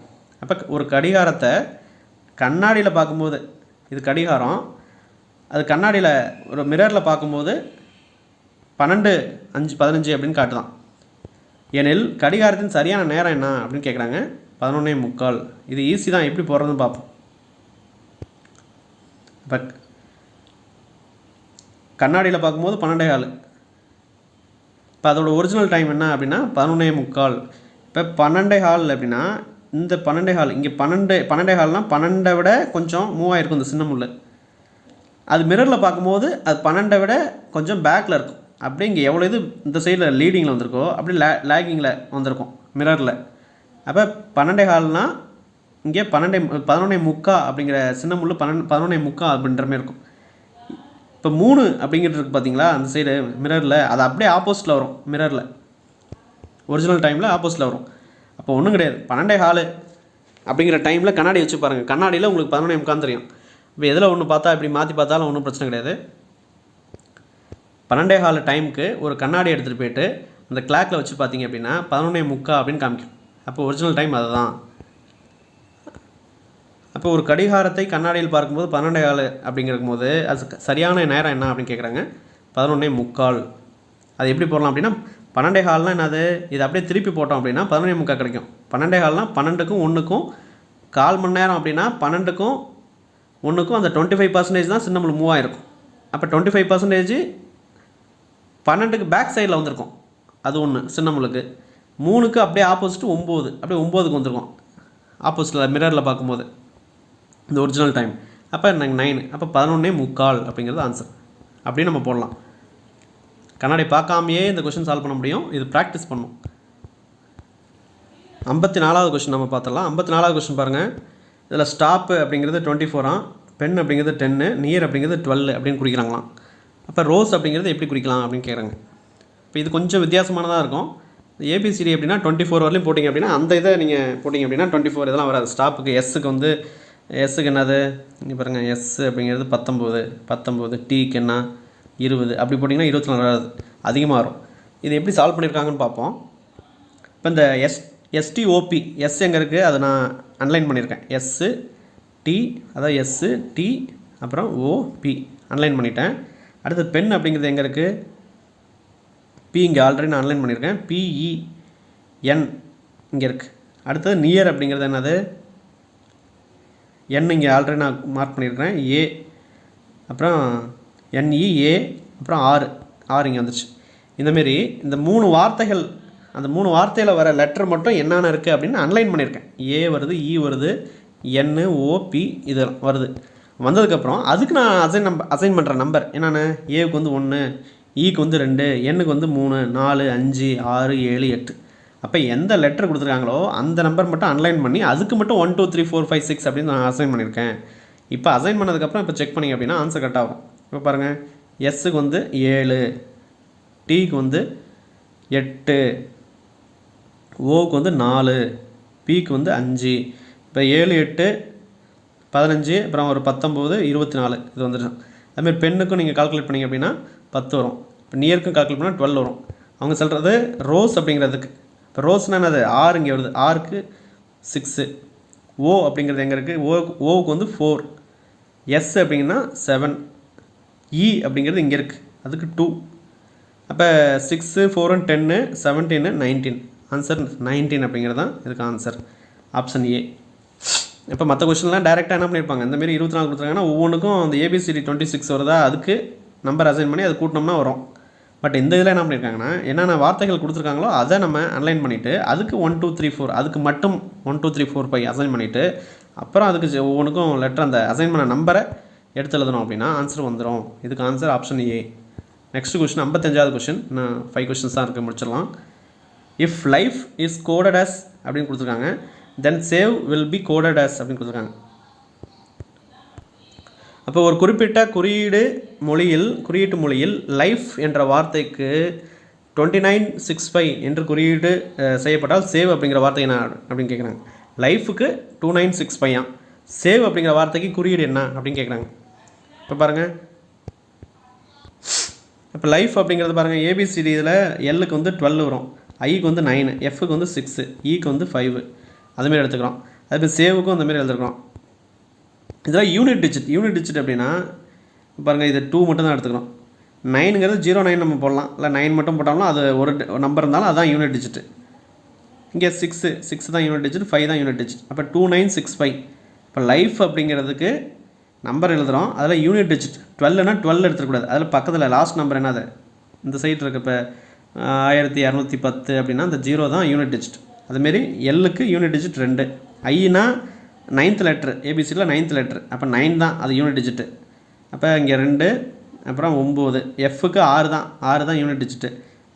அப்போ ஒரு கடிகாரத்தை கண்ணாடியில் பார்க்கும்போது, இது கடிகாரம், அது கண்ணாடியில் ஒரு மிரரில் பார்க்கும்போது 12:15 அப்படின்னு காட்டுதான். ஏனில் கடிகாரத்தின் சரியான நேரம் என்ன அப்படின்னு கேட்குறாங்க. 11:45. இது ஈஸி தான், எப்படி போடுறதுன்னு பார்ப்போம். இப்போ கண்ணாடியில் பார்க்கும்போது 12:15. இப்போ அதோட ஒரிஜினல் டைம் என்ன அப்படின்னா 11:45. இப்போ 12:15 அப்படின்னா இந்த 12:15 இங்கே 12:15னா 12 விட கொஞ்சம் மூவ் ஆகிருக்கும் இந்த சின்ன முள். அது மிரரில் பார்க்கும்போது அது 12 விட கொஞ்சம் பேக்கில் இருக்கும். அப்படியே இங்கே எவ்வளோ இது இந்த சைடில் லீடிங்கில் வந்திருக்கோ அப்படி லேகிங்கில் வந்திருக்கும் மிரரில். அப்போ 12:15னா இங்கே 11:45 அப்படிங்கிற சின்ன முள் 11:45 அப்படின்ற மாதிரி இருக்கும். இப்போ 3 அப்படிங்கிறது இருக்குது பார்த்தீங்களா அந்த சைடு மிரரில், அது அப்படியே ஆப்போசிட்டில் வரும். மிரரில் ஒரிஜினல் டைமில் ஆப்போசிட்டில் வரும். அப்போ ஒன்றும் கிடையாது. 12:15 அப்படிங்கிற டைமில் கண்ணாடி வச்சு பாருங்கள். கண்ணாடியில் உங்களுக்கு 11:45 தெரியும். இப்போ எதில் ஒன்று பார்த்தா இப்படி மாற்றி பார்த்தாலும் ஒன்றும் பிரச்சனை கிடையாது. 12:15 டைமுக்கு ஒரு கண்ணாடி எடுத்துகிட்டு போய்ட்டு அந்த கிளாக்கில் வச்சு பார்த்தீங்க அப்படின்னா 11:45 அப்படின்னு காமிக்கும். அப்போ ஒரிஜினல் டைம் அதுதான். அப்போ ஒரு கடிகாரத்தை கண்ணாடியில் பார்க்கும்போது 12:15 அப்படிங்கிறபோது அது சரியான நேரம் என்ன அப்படின்னு கேட்குறாங்க. 11:45. அது எப்படி போடலாம் அப்படின்னா 12:15 என்னது, இது அப்படியே திருப்பி போட்டோம் அப்படின்னா 11:45 கிடைக்கும். 12:15 12க்கும் 1க்கும் 1/4 மணி நேரம் அப்படின்னா 12க்கும் 1க்கும் அந்த 25% தான் சின்னமில் மூவ் ஆகிருக்கும். அப்போ 25% 12க்கு பேக் சைடில் வந்திருக்கும். அது ஒன்று சின்னமுளுக்கு. 3க்கு அப்படியே ஆப்போசிட் 9, அப்படியே 9க்கு வந்திருக்கும் ஆப்போசிட்டில் மிரரில் பார்க்கும்போது இந்த ஒரிஜினல் டைம். அப்போ 9, அப்போ 11:45 அப்படிங்கிறது ஆன்சர். அப்படியே நம்ம போடலாம். கண்ணாடி பார்க்காமையே இந்த கொஷின் சால்வ் பண்ண முடியும். இது ப்ராக்டிஸ் பண்ணணும். 54வது கொஷின் நம்ம பார்த்துடலாம். 54வது கொஷின் பாருங்கள். இதில் ஸ்டாப்பு அப்படிங்கிறது 24, பென் அப்படிங்கிறது 10, நியர் அப்படிங்கிறது 12 அப்படின்னு குறிக்கிறாங்களாம். அப்போ ரோஸ் அப்படிங்கிறது எப்படி குறிக்கலாம் அப்படின்னு கேட்குறாங்க. இப்போ இது கொஞ்சம் வித்தியாசமானதாக இருக்கும். ஏபிசிடி அப்படின்னா 24 வரலையும் போட்டிங்க அப்படின்னா அந்த இதை நீங்கள் போட்டிங்க அப்படின்னா 24 இதெல்லாம் வராது. ஸ்டாப்புக்கு எஸ்ஸுக்கு என்னது இங்கே பாருங்கள், எஸ் அப்படிங்கிறது 19, டிக்கு என்ன 20 அப்படி போட்டிங்கன்னா 24 வராது, அதிகமாக வரும். இது எப்படி சால்வ் பண்ணியிருக்காங்கன்னு பார்ப்போம். இப்போ இந்த எஸ்டிஓபி எஸ் எங்கே இருக்குது அதை நான் அன்லைன் பண்ணியிருக்கேன். எஸ்ஸு டி, அதாவது எஸ்ஸு டி அப்புறம் ஓபி அன்லைன் பண்ணிட்டேன். அடுத்து பென் அப்படிங்கிறது எங்கே இருக்குது, பி இங்கே ஆல்ரெடி நான் அன்லைன் பண்ணியிருக்கேன். பிஇஎன் இங்கே இருக்குது. அடுத்தது நியர் அப்படிங்கிறது என்னது, என் இங்கே ஆல்ரெடி நான் மார்க் பண்ணியிருக்கிறேன். ஏ அப்புறம் என்இஏ அப்புறம் ஆறு இங்கே வந்துச்சு. இந்தமாரி இந்த 3 வார்த்தைகள், அந்த 3 வார்த்தையில் வர லெட்டர் மட்டும் என்னென்ன இருக்குது அப்படின்னு அன்லைன் பண்ணியிருக்கேன். ஏ வருது, இ வருது, என்னு ஓபி இது வருது. வந்ததுக்கப்புறம் அதுக்கு நான் அசைன் பண்ணுற நம்பர் என்னென்ன, ஏவுக்கு வந்து 1, ஈக்கு வந்து 2, எண்ணுக்கு வந்து 3, 4, 5, 6, 7, 8. அப்போ எந்த லெட்டர் கொடுத்துருக்காங்களோ அந்த நம்பர் மட்டும் அன்லைன் பண்ணி அதுக்கு மட்டும் 1 2 3 4 5 6 அப்படின்னு நான் அசைன் பண்ணியிருக்கேன். இப்போ அசைன் பண்ணதுக்கப்புறம் இப்போ செக் பண்ணிங்க அப்படின்னா ஆன்சர் கரெக்டாக வரும். இப்போ பாருங்கள், எஸ்ஸுக்கு வந்து 7, டிக்கு வந்து 8, ஓவுக்கு வந்து 4, பிக்கு வந்து 5. இப்போ 7 8 15 அப்புறம் ஒரு 19 24 இது வந்துடும். அதுமாதிரி பெண்ணுக்கும் நீங்கள் கால்குலேட் பண்ணிங்க அப்படின்னா 10 வரும். இப்போ நியருக்கும் கால்குலேட் பண்ணால் 12 வரும். அவங்க சொல்கிறது ரோஸ் அப்படிங்கிறதுக்கு. இப்போ ரோஸ்னால் என்னது, 6 இங்கே வருது, 6க்கு 6. ஓ அப்படிங்கிறது எங்கே இருக்குது, ஓவுக்கு வந்து 4, எஸ் அப்படிங்கன்னா 7, இ அப்படிங்கிறது இங்கே இருக்குது, அதுக்கு 2. அப்போ 6 4 10 17 19. ஆன்சர் 19 அப்படிங்கிறது தான் இதுக்கு ஆன்சர், ஆப்ஷன் ஏ. இப்போ மற்ற கொஸ்டின்லாம் டேரெக்டாக என்ன பண்ணியிருப்பாங்க, இந்தமாரி 24 கொடுத்துருக்காங்கன்னா ஒவ்வொன்றுக்கும் அந்த ஏபிசிடி 26 வருதா, அதுக்கு நம்பர் அசைன் பண்ணி அது கூட்டினோம்னா வரும். பட் இந்த இதில் என்ன பண்ணியிருக்காங்கன்னா என்னென்ன வார்த்தைகள் கொடுத்துருக்காங்களோ அதை நம்ம அன்லைன் பண்ணிவிட்டு அதுக்கு 1 2 3 4 அதுக்கு மட்டும் 1 2 3 4 5 அசைன் பண்ணிவிட்டு அப்புறம் அதுக்கு ஒவ்வொன்றுக்கும் லெட்டர் அந்த அசைன் பண்ண நம்பரை எடுத்து எழுதணும் அப்படின்னா ஆன்சர் வந்துடும். இதுக்கு answer option A. Next question 55வது கொஸ்டின். நான் 5 கொஸ்டின்ஸ் தான் இருக்குது, முடிச்சிடலாம். If life is coded as அப்படின்னு கொடுத்துருக்காங்க, then save will be coded as அப்படின்னு கொடுத்துருக்காங்க. அப்போ ஒரு குறிப்பிட்ட குறியீட்டு மொழியில் லைஃப் என்ற வார்த்தைக்கு 2965 என்று குறியீடு செய்யப்பட்டால் சேவ் அப்படிங்கிற வார்த்தை என்ன அப்படின்னு கேட்குறாங்க. லைஃபுக்கு 2965 சேவ் அப்படிங்கிற வார்த்தைக்கு குறியீடு என்ன அப்படின்னு கேட்குறாங்க. இப்போ பாருங்கள், இப்போ லைஃப் அப்படிங்கிறது பாருங்கள், ஏபிசிடி இதில் எல்லுக்கு வந்து 12 வரும், ஐக்கு வந்து 9, எஃப்க்கு வந்து 6, ஈக்கு வந்து 5 அதுமாரி எடுத்துக்கிறோம். அதுமாதிரி சேவுக்கும் அந்தமாரி எழுதுக்கிறோம். இதில் யூனிட் டிஜிட் அப்படின்னா பாருங்கள், இது 2 மட்டும் தான் எடுத்துக்கிறோம். 9ங்கிறது 09 நம்ம போடலாம், இல்லை 9 மட்டும் போட்டாலும் அது ஒரு நம்பர் இருந்தாலும் அதுதான் யூனிட் டிஜிட்டு. இங்கே 6 தான் யூனிட் டிஜிட், 5 தான் யூனிட் டிஜிட். அப்போ 2965. இப்போ லைஃப் அப்படிங்கிறதுக்கு நம்பர் எழுதுகிறோம், அதில் யூனிட் டிஜிட் 12னா 12 எடுத்துக்கூடாது, அதில் பக்கத்தில் லாஸ்ட் நம்பர் என்னது இந்த சைட் இருக்குது. இப்போ 1210 அப்படின்னா அந்த 0 தான் யூனிட் டிஜிட். அதுமாரி எல்லுக்கு யூனிட் டிஜிட் 2, ஐனா 9th லெட்ரு, ஏபிசியில் 9th லெட்ரு, அப்போ 9 தான் அது யூனிட் டிஜிட்டு. அப்போ இங்கே 2 அப்புறம் 9, எஃப்க்கு 6 தான் யூனிட் டிஜிட்டு.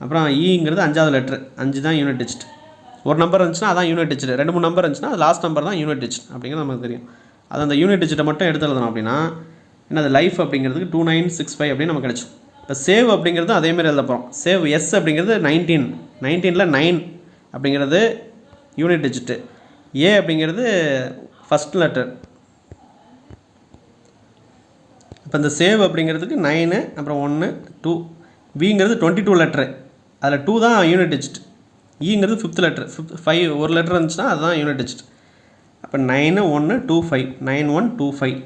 அப்புறம் ஈங்கிறது 5வது லெட்ரு, 5 தான் யூனிட் டிஜிட். ஒரு நம்பர் இருந்துச்சுன்னா அதான் யூனிட் டிஜிட், 2 3 நம்பர் இருந்துச்சுன்னா அது லாஸ்ட் நம்பர் தான் யூனிட் டிஜிட் அப்படிங்கிறது நமக்கு தெரியும். அது அந்த யூனிட் டிஜிட்டை மட்டும் எடுத்து எழுதணும் அப்படின்னா என்னது, லைஃப் அப்படிங்கிறதுக்கு 2965 அப்படின்னு நமக்கு கிடச்சிடும். இப்போ சேவ் அப்படிங்கிறது அதேமாதிரி எழுத போகிறோம். சேவ் எஸ் அப்படிங்கிறது 19ல் 9 அப்படிங்கிறது யூனிட் டிஜிட்டு. ஏ அப்படிங்கிறது ஃபஸ்ட் லெட்டர். இப்போ இந்த சேவ் அப்படிங்கிறதுக்கு 9 அப்புறம் 1 2, பிங்கிறது 22 லெட்ரு, அதில் 2 தான் யூனிட் டிஜிட். ஈங்கிறது 5th லெட்ரு, 5 ஒரு லெட்டர் இருந்துச்சுன்னா அதுதான் யூனிட் டிஜிட். அப்போ இப்போ 9125 9125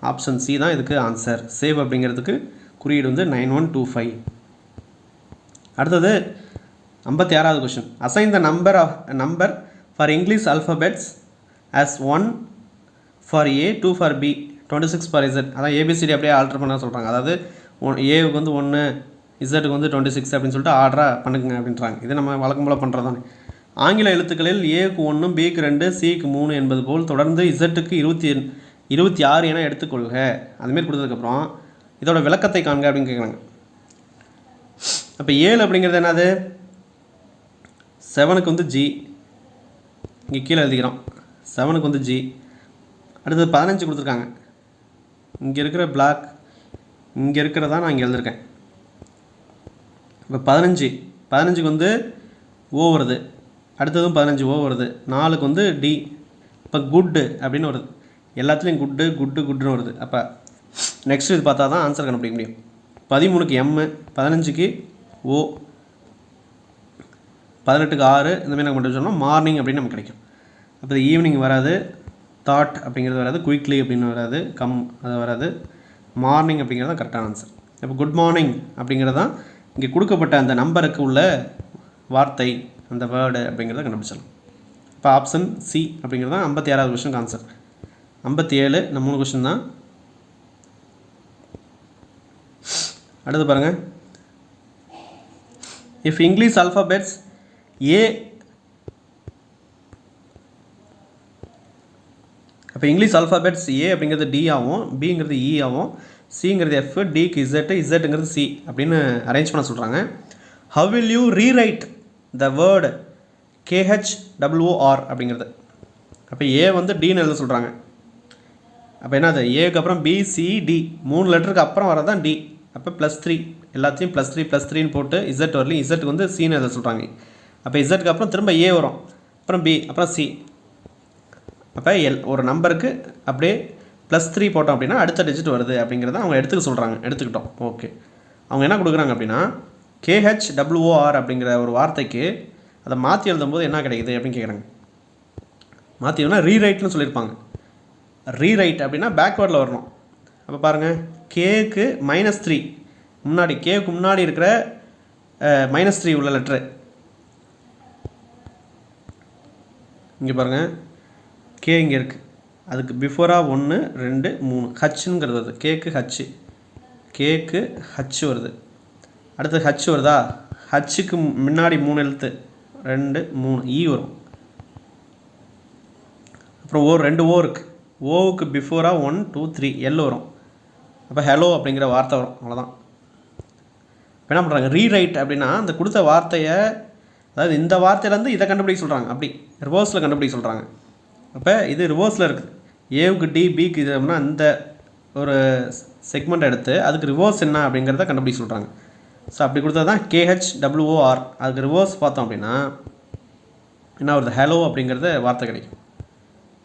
ஆப்ஷன் சி தான் இதுக்கு ஆன்சர். சேவ் அப்படிங்கிறதுக்கு குறியீடு வந்து 9125. அடுத்தது 56வது கொஷின். Assign the number for English alphabets as 1 for A 2 for B 26 for Z. அதான் ஏபிசிடி அப்படியே ஆல்டர் பண்ண சொல்கிறாங்க. அதாவது ஏவுக்கு வந்து 1 இசட்டுக்கு வந்து 26 அப்படின்னு சொல்லிட்டு ஆர்டராக பண்ணுங்க அப்படின்றாங்க. இது நம்ம வழக்கம் போல் பண்ணுறது தானே. ஆங்கில எழுத்துக்களில் ஏக்கு 1 பிக்கு 2 சிக்கு 3 என்பது போல் தொடர்ந்து இசட்டுக்கு 26 என எடுத்துக்கொள்க. அதுமாரி கொடுத்ததுக்கப்புறம் இதோட விளக்கத்தை காண்க அப்படின்னு கேட்குறாங்க. அப்போ 7 அப்படிங்கிறது என்னது? 7க்கு வந்து ஜி, இங்கே கீழே எழுதிக்கிறோம். 7க்கு வந்து ஜி. அடுத்தது 15 கொடுத்துருக்காங்க. இங்கே இருக்கிற பிளாக் இங்கே இருக்கிறதா நான் இங்கே எழுதியிருக்கேன். இப்போ 15க்கு வந்து ஓ வருது. அடுத்ததும் 15 ஓ வருது. 4க்கு வந்து டி. இப்போ குட்டு அப்படின்னு வருது. எல்லாத்துலேயும் குட்டுன்னு வருது. அப்போ நெக்ஸ்ட் இது பார்த்தா தான் ஆன்சர் கண்டுபிடிக்க முடியும். 13க்கு எம்மு, 15க்கு ஓ, 18க்கு 6 இந்தமாதிரி நம்ம மட்டும் சொன்னோம் மார்னிங் அப்படின்னு நமக்கு கிடைக்கும். அப்போ ஈவினிங் வராது, தாட் அப்படிங்கிறது வராது, குயிக்லி அப்படின்னு வராது, கம் அது வராது, மார்னிங் அப்படிங்கிறது தான் கரெக்டான ஆன்சர். இப்போ குட் மார்னிங் அப்படிங்கிறது தான் இங்கே கொடுக்கப்பட்ட அந்த நம்பருக்கு உள்ள வார்த்தை, அந்த வேர்டு அப்படிங்கிறத கண்டுபிடிச்சலாம். இப்போ ஆப்ஷன் சி அப்படிங்கிறது தான் 56வது கொஷனுக்கு ஆன்சர். 57 இந்த 3 கொஷின் தான். அடுத்து பாருங்கள். இஃப் இங்கிலீஷ் அல்ஃபபெட்ஸ் ஏ, அப்போ இங்கிலீஷ் அல்ஃபபெட்ஸ் ஏ அப்படிங்கிறது டி ஆகும், பிங்கிறது இ ஆகும், சிங்கிறது எஃப், டிக்கு இசட்டு, இசட்டுங்கிறது சி அப்படின்னு அரேஞ்ச் பண்ண சொல்கிறாங்க. How will you rewrite the word KHWOR அப்படிங்கிறது. அப்போ ஏ வந்து டின்னு எழுத சொல்கிறாங்க. அப்போ என்னது? ஏக்கு அப்புறம் பிசிடி 3 லெட்டருக்கு அப்புறம் வரதான் டி. அப்போ +3 எல்லாத்தையும் +3 போட்டு இசட் வரலையும் இசட்டுக்கு வந்து சின்னு எழுத சொல்கிறாங்க. அப்போ இசட்டுக்கு அப்புறம் திரும்ப ஏ வரும், அப்புறம் பி, அப்புறம் சி. அப்போ ஒரு நம்பருக்கு அப்படியே +3 போட்டோம் அப்படின்னா அடுத்த டிஜிட் வருது அப்படிங்கிறத அவங்க எடுத்துக்க சொல்கிறாங்க. எடுத்துக்கிட்டோம். ஓகே. அவங்க என்ன கொடுக்குறாங்க அப்படின்னா KHWOR அப்படிங்கிற ஒரு வார்த்தைக்கு அதை மாற்றி எழுதும்போது என்ன கிடைக்குது அப்படின்னு கேட்குறாங்க. மாற்றி எழுதுனா ரீரைட்னு சொல்லியிருப்பாங்க. ரீரைட் அப்படின்னா பேக்வேர்டில் வரணும். அப்போ பாருங்கள், கேக்கு -3 முன்னாடி, கேக்கு முன்னாடி இருக்கிற -3 உள்ள லெட்ரு இங்கே பாருங்கள். கே இங்கே இருக்குது, அதுக்கு பிஃபோராக 1 2 3 ஹச்சுங்கிறது வருது. கேக்கு ஹச் வருது. அடுத்து ஹச் வருதா? ஹச்சுக்கு முன்னாடி 3 எழுத்து 2 3 ஈ வரும். அப்புறம் 2 ஓ இருக்குது. ஓவுக்கு பிஃபோராக 1 2 3 எல் வரும். அப்போ ஹலோ அப்படிங்கிற வார்த்தை வரும். அவ்வளோதான். இப்போ என்ன பண்ணுறாங்க? ரீரைட் அப்படின்னா அந்த கொடுத்த வார்த்தையை, அதாவது இந்த வார்த்தையிலேருந்து இதை கண்டுபிடிக்க சொல்கிறாங்க. அப்படி ரிவர்ஸில் கண்டுபிடிக்க சொல்கிறாங்க. அப்போ இது ரிவர்ஸில் இருக்குது. ஏவுக்கு டி, பிக்கு இது அப்படின்னா இந்த ஒரு செக்மெண்ட் எடுத்து அதுக்கு ரிவர்ஸ் என்ன அப்படிங்கிறத கண்டுபிடிக்க சொல்கிறாங்க. ஸோ அப்படி கொடுத்தா தான் KHWOR. அதுக்கு ரிவர்ஸ் பார்த்தோம் அப்படின்னா என்ன வருது? ஹலோ அப்படிங்கிறத வார்த்தை கிடைக்கும்.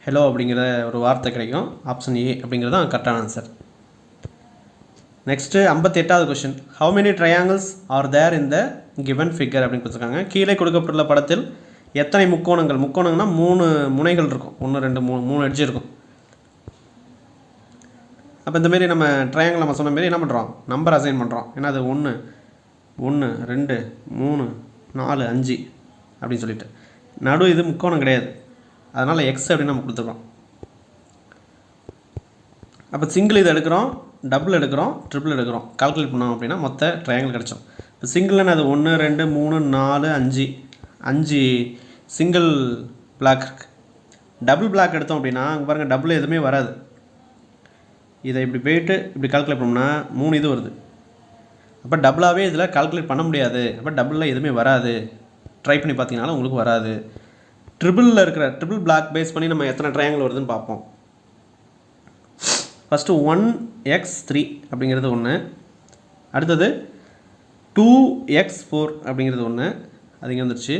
ஹலோ அப்படிங்கிற ஒரு வார்த்தை கிடைக்கும். ஆப்ஷன் ஏ அப்படிங்கிறது தான் கரெக்டான ஆன்சர். நெக்ஸ்ட்டு 58வது question. How many triangles are there in the given figure அப்படின்னு கொடுத்துருக்காங்க. கீழே கொடுக்கப்பட்டுள்ள படத்தில் எத்தனை முக்கோணங்கள்? முக்கோணங்கள்னா 3 முனைகள் இருக்கும். 1 2 3 எட்ஜ் இருக்கும். அப்போ இந்தமாரி நம்ம ட்ரையாங்கிள் நம்ம சொன்ன மாரி என்ன பண்ணுறோம்? நம்பர் அசைன் பண்ணுறோம். ஏன்னா அது 1 1 2 3 4 5 அப்படின்னு சொல்லிட்டு நடு இது முக்கோணம் கிடையாது. அதனால் எக்ஸ் அப்படின்னு நம்ம கொடுத்துருக்கோம். அப்போ சிங்கிள் இது எடுக்கிறோம், டபுள் எடுக்கிறோம், ட்ரிபிள் எடுக்கிறோம். கால்குலேட் பண்ணோம் அப்படின்னா மொத்த ட்ரையாங்கிள் கிடச்சோம். இப்போ சிங்கிள்னு அது 1 2 3 4 5 சிங்கிள் பிளாக் இருக்குது. டபுள் பிளாக் எடுத்தோம் அப்படின்னா அங்கே பாருங்கள், டபுள் எதுவுமே வராது. இதை இப்படி போயிட்டு இப்படி கால்குலேட் பண்ணோம்னா 3 இது வருது. அப்போ டபுளாகவே இதில் கால்குலேட் பண்ண முடியாது. அப்போ டபுளில் எதுவுமே வராது. ட்ரை பண்ணி பார்த்தீங்கனாலும் உங்களுக்கு வராது. ட்ரிபிளில் இருக்கிற ட்ரிபிள் பிளாக் பேஸ் பண்ணி நம்ம எத்தனை ட்ரையாங்கிள் வருதுன்னு பார்ப்போம். ஃபஸ்ட்டு 1x3 அப்படிங்கிறது ஒன்று. அடுத்தது 2x4 அப்படிங்கிறது ஒன்று, அது இங்கே வந்துடுச்சு.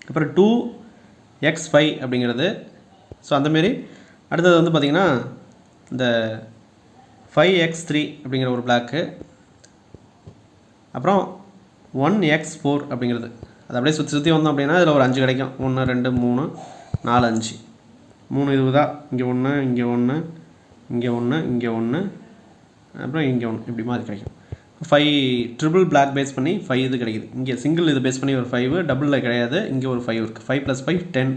அப்புறம் 2x5 அப்படிங்கிறது. ஸோ அந்தமாரி அடுத்தது வந்து பார்த்திங்கன்னா இந்த 5x3 அப்படிங்கிற ஒரு பிளாக்கு. அப்புறம் 1x4 அப்படிங்கிறது. அது அப்படியே சுற்றி வந்தோம் அப்படின்னா இதில் ஒரு 5 கிடைக்கும். 1 2 3 4 5. 3 இது தான், இங்கே 1 இங்கே 1 இங்கே 1 இங்கே 1 அப்புறம் இங்கே 1 இப்படி மாதிரி கிடைக்கும். 5 ட்ரிபிள் பிளாக் பேஸ் பண்ணி 5 இது கிடைக்குது. இங்கே சிங்கிள் இது பேஸ் பண்ணி ஒரு 5, டபுளில் கிடையாது, இங்கே ஒரு 5 இருக்குது. 5 + 5 10,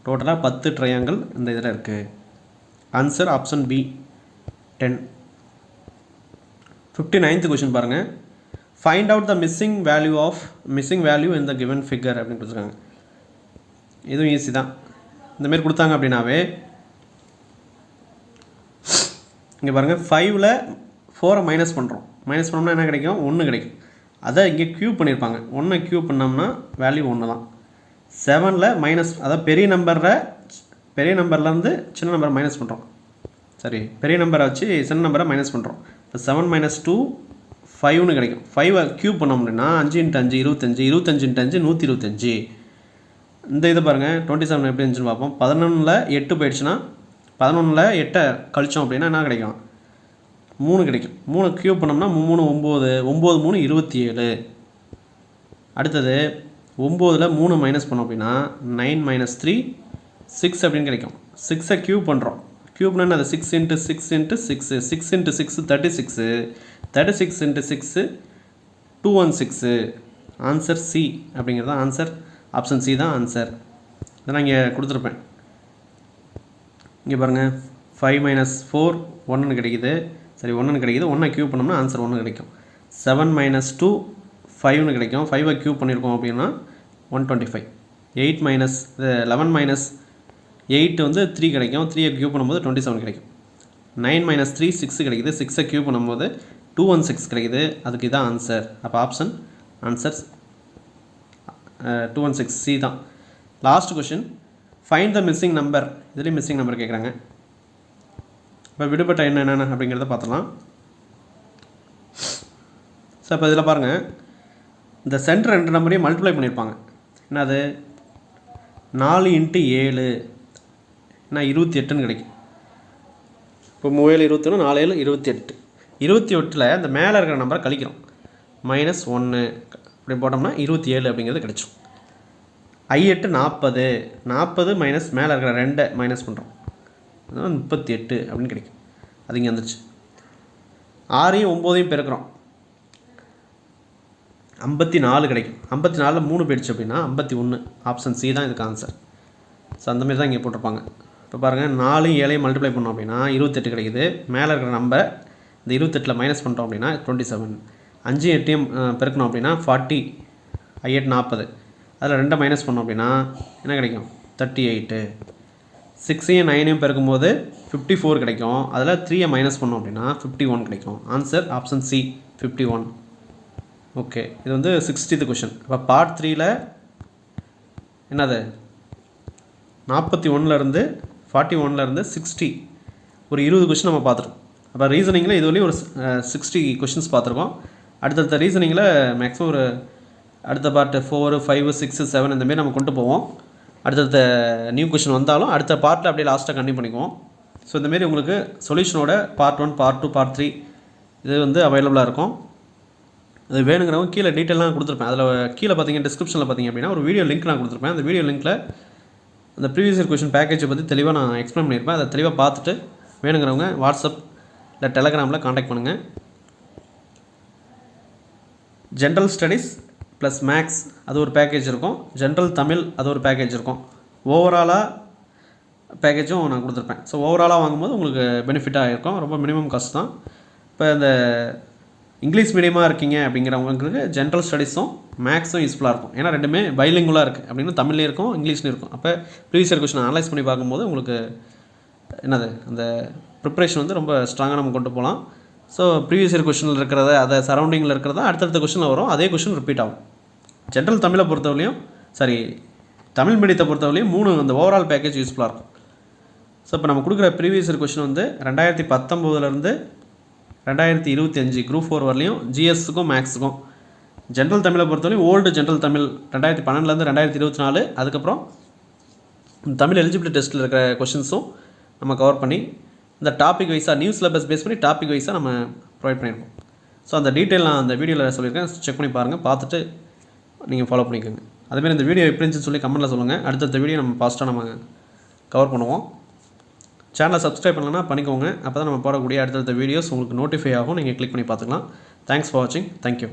டோட்டலாக 10 ட்ரையாங்கிள் இந்த இதில் இருக்குது. Answer option B 10. 59th question பாருங்கள். Find out the missing value in the given figure அப்படின்னு கொடுத்துருக்காங்க. இதுவும் ஈஸி தான். இந்தமாரி கொடுத்தாங்க அப்படின்னாவே இங்கே பாருங்கள், 5ல் 4 மைனஸ் பண்ணுறோம். மைனஸ் பண்ணோம்னா என்ன கிடைக்கும்? 1 கிடைக்கும். அதை இங்கே க்யூப் பண்ணியிருப்பாங்க. 1 க்யூப் பண்ணோம்னா வேல்யூ 1 தான். 7ல் மைனஸ், அதாவது பெரிய நம்பர்லேருந்து சின்ன நம்பரை மைனஸ் பண்ணுறோம். சரி, பெரிய நம்பரை வச்சு சின்ன நம்பரை மைனஸ் பண்ணுறோம். இப்போ 7 - 2 5ன்னு கிடைக்கும். 5 க்யூப் பண்ணோம் அப்படின்னா 5 × 5 25, 25 × 5 125. இந்த இதை பாருங்கள், 27 எப்படி இருந்துச்சுன்னு பார்ப்போம். 11ல் 8 போயிடுச்சுன்னா 11ல் 8 கழிச்சோம் அப்படின்னா என்ன கிடைக்கும்? 3 கிடைக்கும். 3 க்யூப் பண்ணோம்னா 3 9, 9 3 27. அடுத்தது 9ல் 3 மைனஸ் பண்ணோம் அப்படின்னா 9 - 3 6 அப்படின்னு கிடைக்கும். 6ஐ க்யூப் பண்ணுறோம். க்யூப்னா அது 6 × 6 × 6, 6 × 6 36, 36 × 6 216. ஆன்சர் சி அப்படிங்கிறது தான் ஆன்சர். ஆப்ஷன் சி தான் ஆன்சர். இதை நான் இங்கே கொடுத்துருப்பேன். இங்கே பாருங்கள், 5 - 4 1ன்னு கிடைக்குது. சரி, 1ன்னு கிடைக்குது. 1ஐ க்யூப் பண்ணோம்னா ஆன்சர் 1 கிடைக்கும். 7 - 2 5ன்னு கிடைக்கும். 5ஐ க்யூப் பண்ணியிருக்கோம் அப்படின்னா 125. 11 - 8 வந்து 3 கிடைக்கும். 3ஐ க்யூப் பண்ணும்போது 27 கிடைக்கும். 9 - 3 6 கிடைக்குது. 6ஐ க்யூப் பண்ணும்போது 216 கிடைக்குது. அதுக்கு இதான் ஆன்சர். அப்போ ஆன்சர் 216 சி தான். Last question, find the missing number. இதுலேயும் மிஸ்ஸிங் நம்பர் கேட்குறாங்க. இப்போ விடுபட்ட எண் என்னென்ன அப்படிங்கிறத பார்த்துலாம். ஸோ இப்போ இதில் பாருங்கள், இந்த சென்டர் 2 நம்பரையும் மல்டிப்ளை பண்ணியிருப்பாங்க. என்னது? 4 × 7 என்ன 28ன்னு கிடைக்கும். இப்போ 3 7 21, 4 7 28. 28ல் இந்த மேலே இருக்கிற நம்பரை கழிக்கிறோம். -1 அப்படி போட்டோம்னா 27 அப்படிங்கிறது கிடைச்சிடும். I8 40, 40 மைனஸ் மேலே இருக்கிற 2 மைனஸ் பண்ணுறோம். அதனால் 38 அப்படின்னு கிடைக்கும். அது இங்கே வந்துருச்சு. 6ஐயும் 9ஐயும் பெருக்கிறோம். 54 கிடைக்கும். 54ல் 3 போயிடுச்சு அப்படின்னா 51. ஆப்ஷன் சி தான் இதுக்கு ஆன்சர். ஸோ அந்தமாரி தான் இங்கே போட்டிருப்பாங்க. இப்போ பாருங்கள், 4 7ஐயும் மல்டிப்ளை பண்ணோம் அப்படின்னா 28 கிடைக்குது. மேலே இருக்கிற நம்பர் இந்த 28ல் மைனஸ் பண்ணுறோம் அப்படின்னா 27. 5 8ஐயும் பெருக்கணும் அப்படின்னா 40, I8 40. அதில் 2 மைனஸ் பண்ணோம் அப்படின்னா என்ன கிடைக்கும்? 38. 6ஐயும் 9ஐயும் பெருக்கும்போது 54 கிடைக்கும். அதில் 3ஐ மைனஸ் பண்ணோம் அப்படின்னா 51 கிடைக்கும். Answer option C 51. ஓகே, இது வந்து 60th கொஷின். இப்போ பார்ட் 3ல் என்னது 41லேருந்து 41லேருந்து 60 ஒரு 20 கொஷின் நம்ம பார்த்துருக்கோம். அப்போ ரீசனிங்கில் இது வரையும் ஒரு 60 கொஷின்ஸ் பார்த்துருக்கோம். அடுத்தடுத்த ரீசனிங்கில் மேக்ஸிமம் ஒரு அடுத்த பார்ட் 4 5 6 7 இந்தமாரி நம்ம கொண்டு போவோம். அடுத்தடுத்த நியூ கொஷின் வந்தாலும் அடுத்த பார்ட்டில் அப்படியே லாஸ்ட்டாக கண்டினியூ பண்ணிக்குவோம். ஸோ இந்தமாரி உங்களுக்கு சொல்யூஷனோட பார்ட் 1 பார்ட் 2 பார்ட் 3 இது வந்து அவைலபிளாக இருக்கும். அது வேணுங்கிறவங்க கீழே டீட்டெயிலாம் கொடுத்துருப்பேன். அதில் கீழே பார்த்தீங்க டிஸ்கிரிப்ஷனில் பார்த்தீங்க அப்படின்னா ஒரு வீடியோ லிங்க் நான் கொடுத்துருப்பேன். அந்த வீடியோ லிங்க்கில் அந்த ப்ரீவியஸ் இயர் கொஷின் பேக்கேஜை பற்றி தெளிவாக நான் எக்ஸ்பிளைன் பண்ணியிருப்பேன். அதை தெளிவாக பார்த்துட்டு வேணுங்கிறவங்க வாட்ஸ்அப் இல்லை டெலகிராமில் காண்டாக்ட் பண்ணுங்கள். ஜென்ரல் ஸ்டடீஸ் ப்ளஸ் மேக்ஸ் அது ஒரு பேக்கேஜ் இருக்கும். ஜென்ரல் தமிழ் அது ஒரு பேக்கேஜ் இருக்கும். ஓவராலாக பேக்கேஜும் நான் கொடுத்துருப்பேன். ஸோ ஓவராலாக வாங்கும்போது உங்களுக்கு பெனிஃபிட்டாக இருக்கும். ரொம்ப மினிமம் காஸ்ட் தான். இப்போ இந்த இங்கிலீஷ் மீடியமாக இருக்கீங்க அப்படிங்கிறவங்களுக்கு ஜென்ரல் ஸ்டடீஸும் மேக்ஸும் யூஸ்ஃபுல்லாக இருக்கும். ஏன்னா ரெண்டுமே பைலிங்குலாக இருக்குது அப்படின்னு தமிழ்லேயும் இருக்கும் இங்கிலீஷ்லேயும் இருக்கும். அப்போ ப்ரீவியஸ் இயர் கொஷின் அனலைஸ் பண்ணி பார்க்கும்போது உங்களுக்கு என்னது அந்த ப்ரிப்ரேஷன் வந்து ரொம்ப ஸ்ட்ராங்காக நம்ம கொண்டு போகலாம். ஸோ ப்ரீவியஸ் இயர் கொஷினில் இருக்கிறத அதை சரௌண்டிங்கில் இருக்கிறதா அடுத்தடுத்த கொஷினில் வரும். அதே கொஷின் ரிப்பீட் ஆகும். ஜென்ரல் தமிழை பொறுத்தவரையும் தமிழ் மீடியத்தை பொறுத்தவரையும் 3 அந்த ஓவரால் பேக்கேஜ் யூஸ்ஃபுல்லாக இருக்கும். ஸோ இப்போ நம்ம கொடுக்குற ப்ரீவியஸ் இயர் கொஷின் வந்து 2019லேருந்து 2025 குரூப் 4 வரலையும் ஜிஎஸ்ஸுக்கும் மேக்ஸுக்கும். ஜென்ரல் தமிழை பொறுத்தவரையும் ஓல்டு ஜென்ரல் தமிழ் 2012லேருந்து 2024, அதுக்கப்புறம் தமிழ் எலிஜிபிலிட்டி டெஸ்ட்டில் இருக்கிற கொஷின்ஸும் நம்ம கவர் பண்ணி இந்த டாபிக் வைஸாக நியூ சிலபஸ் பேஸ் பண்ணி டாபிக் வைஸாக நம்ம ப்ரொவைட் பண்ணியிருக்கோம். ஸோ அந்த டீட்டெயில் நான் அந்த வீடியோவில் சொல்லியிருக்கேன். செக் பண்ணி பாருங்கள், பார்த்துட்டு நீங்கள் ஃபாலோ பண்ணிக்கோங்க. அதேமாதிரி இந்த வீடியோ எப்படி இருந்துச்சுன்னு சொல்லி கமெண்ட்டில் சொல்லுங்கள். அடுத்தடுத்த வீடியோ நம்ம ஃபாஸ்ட்டாக நம்ம கவர் பண்ணுவோம். சேனலை சப்ஸ்கிரைப் பண்ணலன்னா பண்ணிக்கோங்க. அப்போ தான் நம்ம போடக்கூடிய அடுத்தடுத்த வீடியோஸ் உங்களுக்கு நோட்டிஃபை ஆகும். நீங்கள் கிளிக் பண்ணி பார்த்துக்கலாம். தேங்க்ஸ் ஃபார் வாட்சிங். தேங்க்யூ.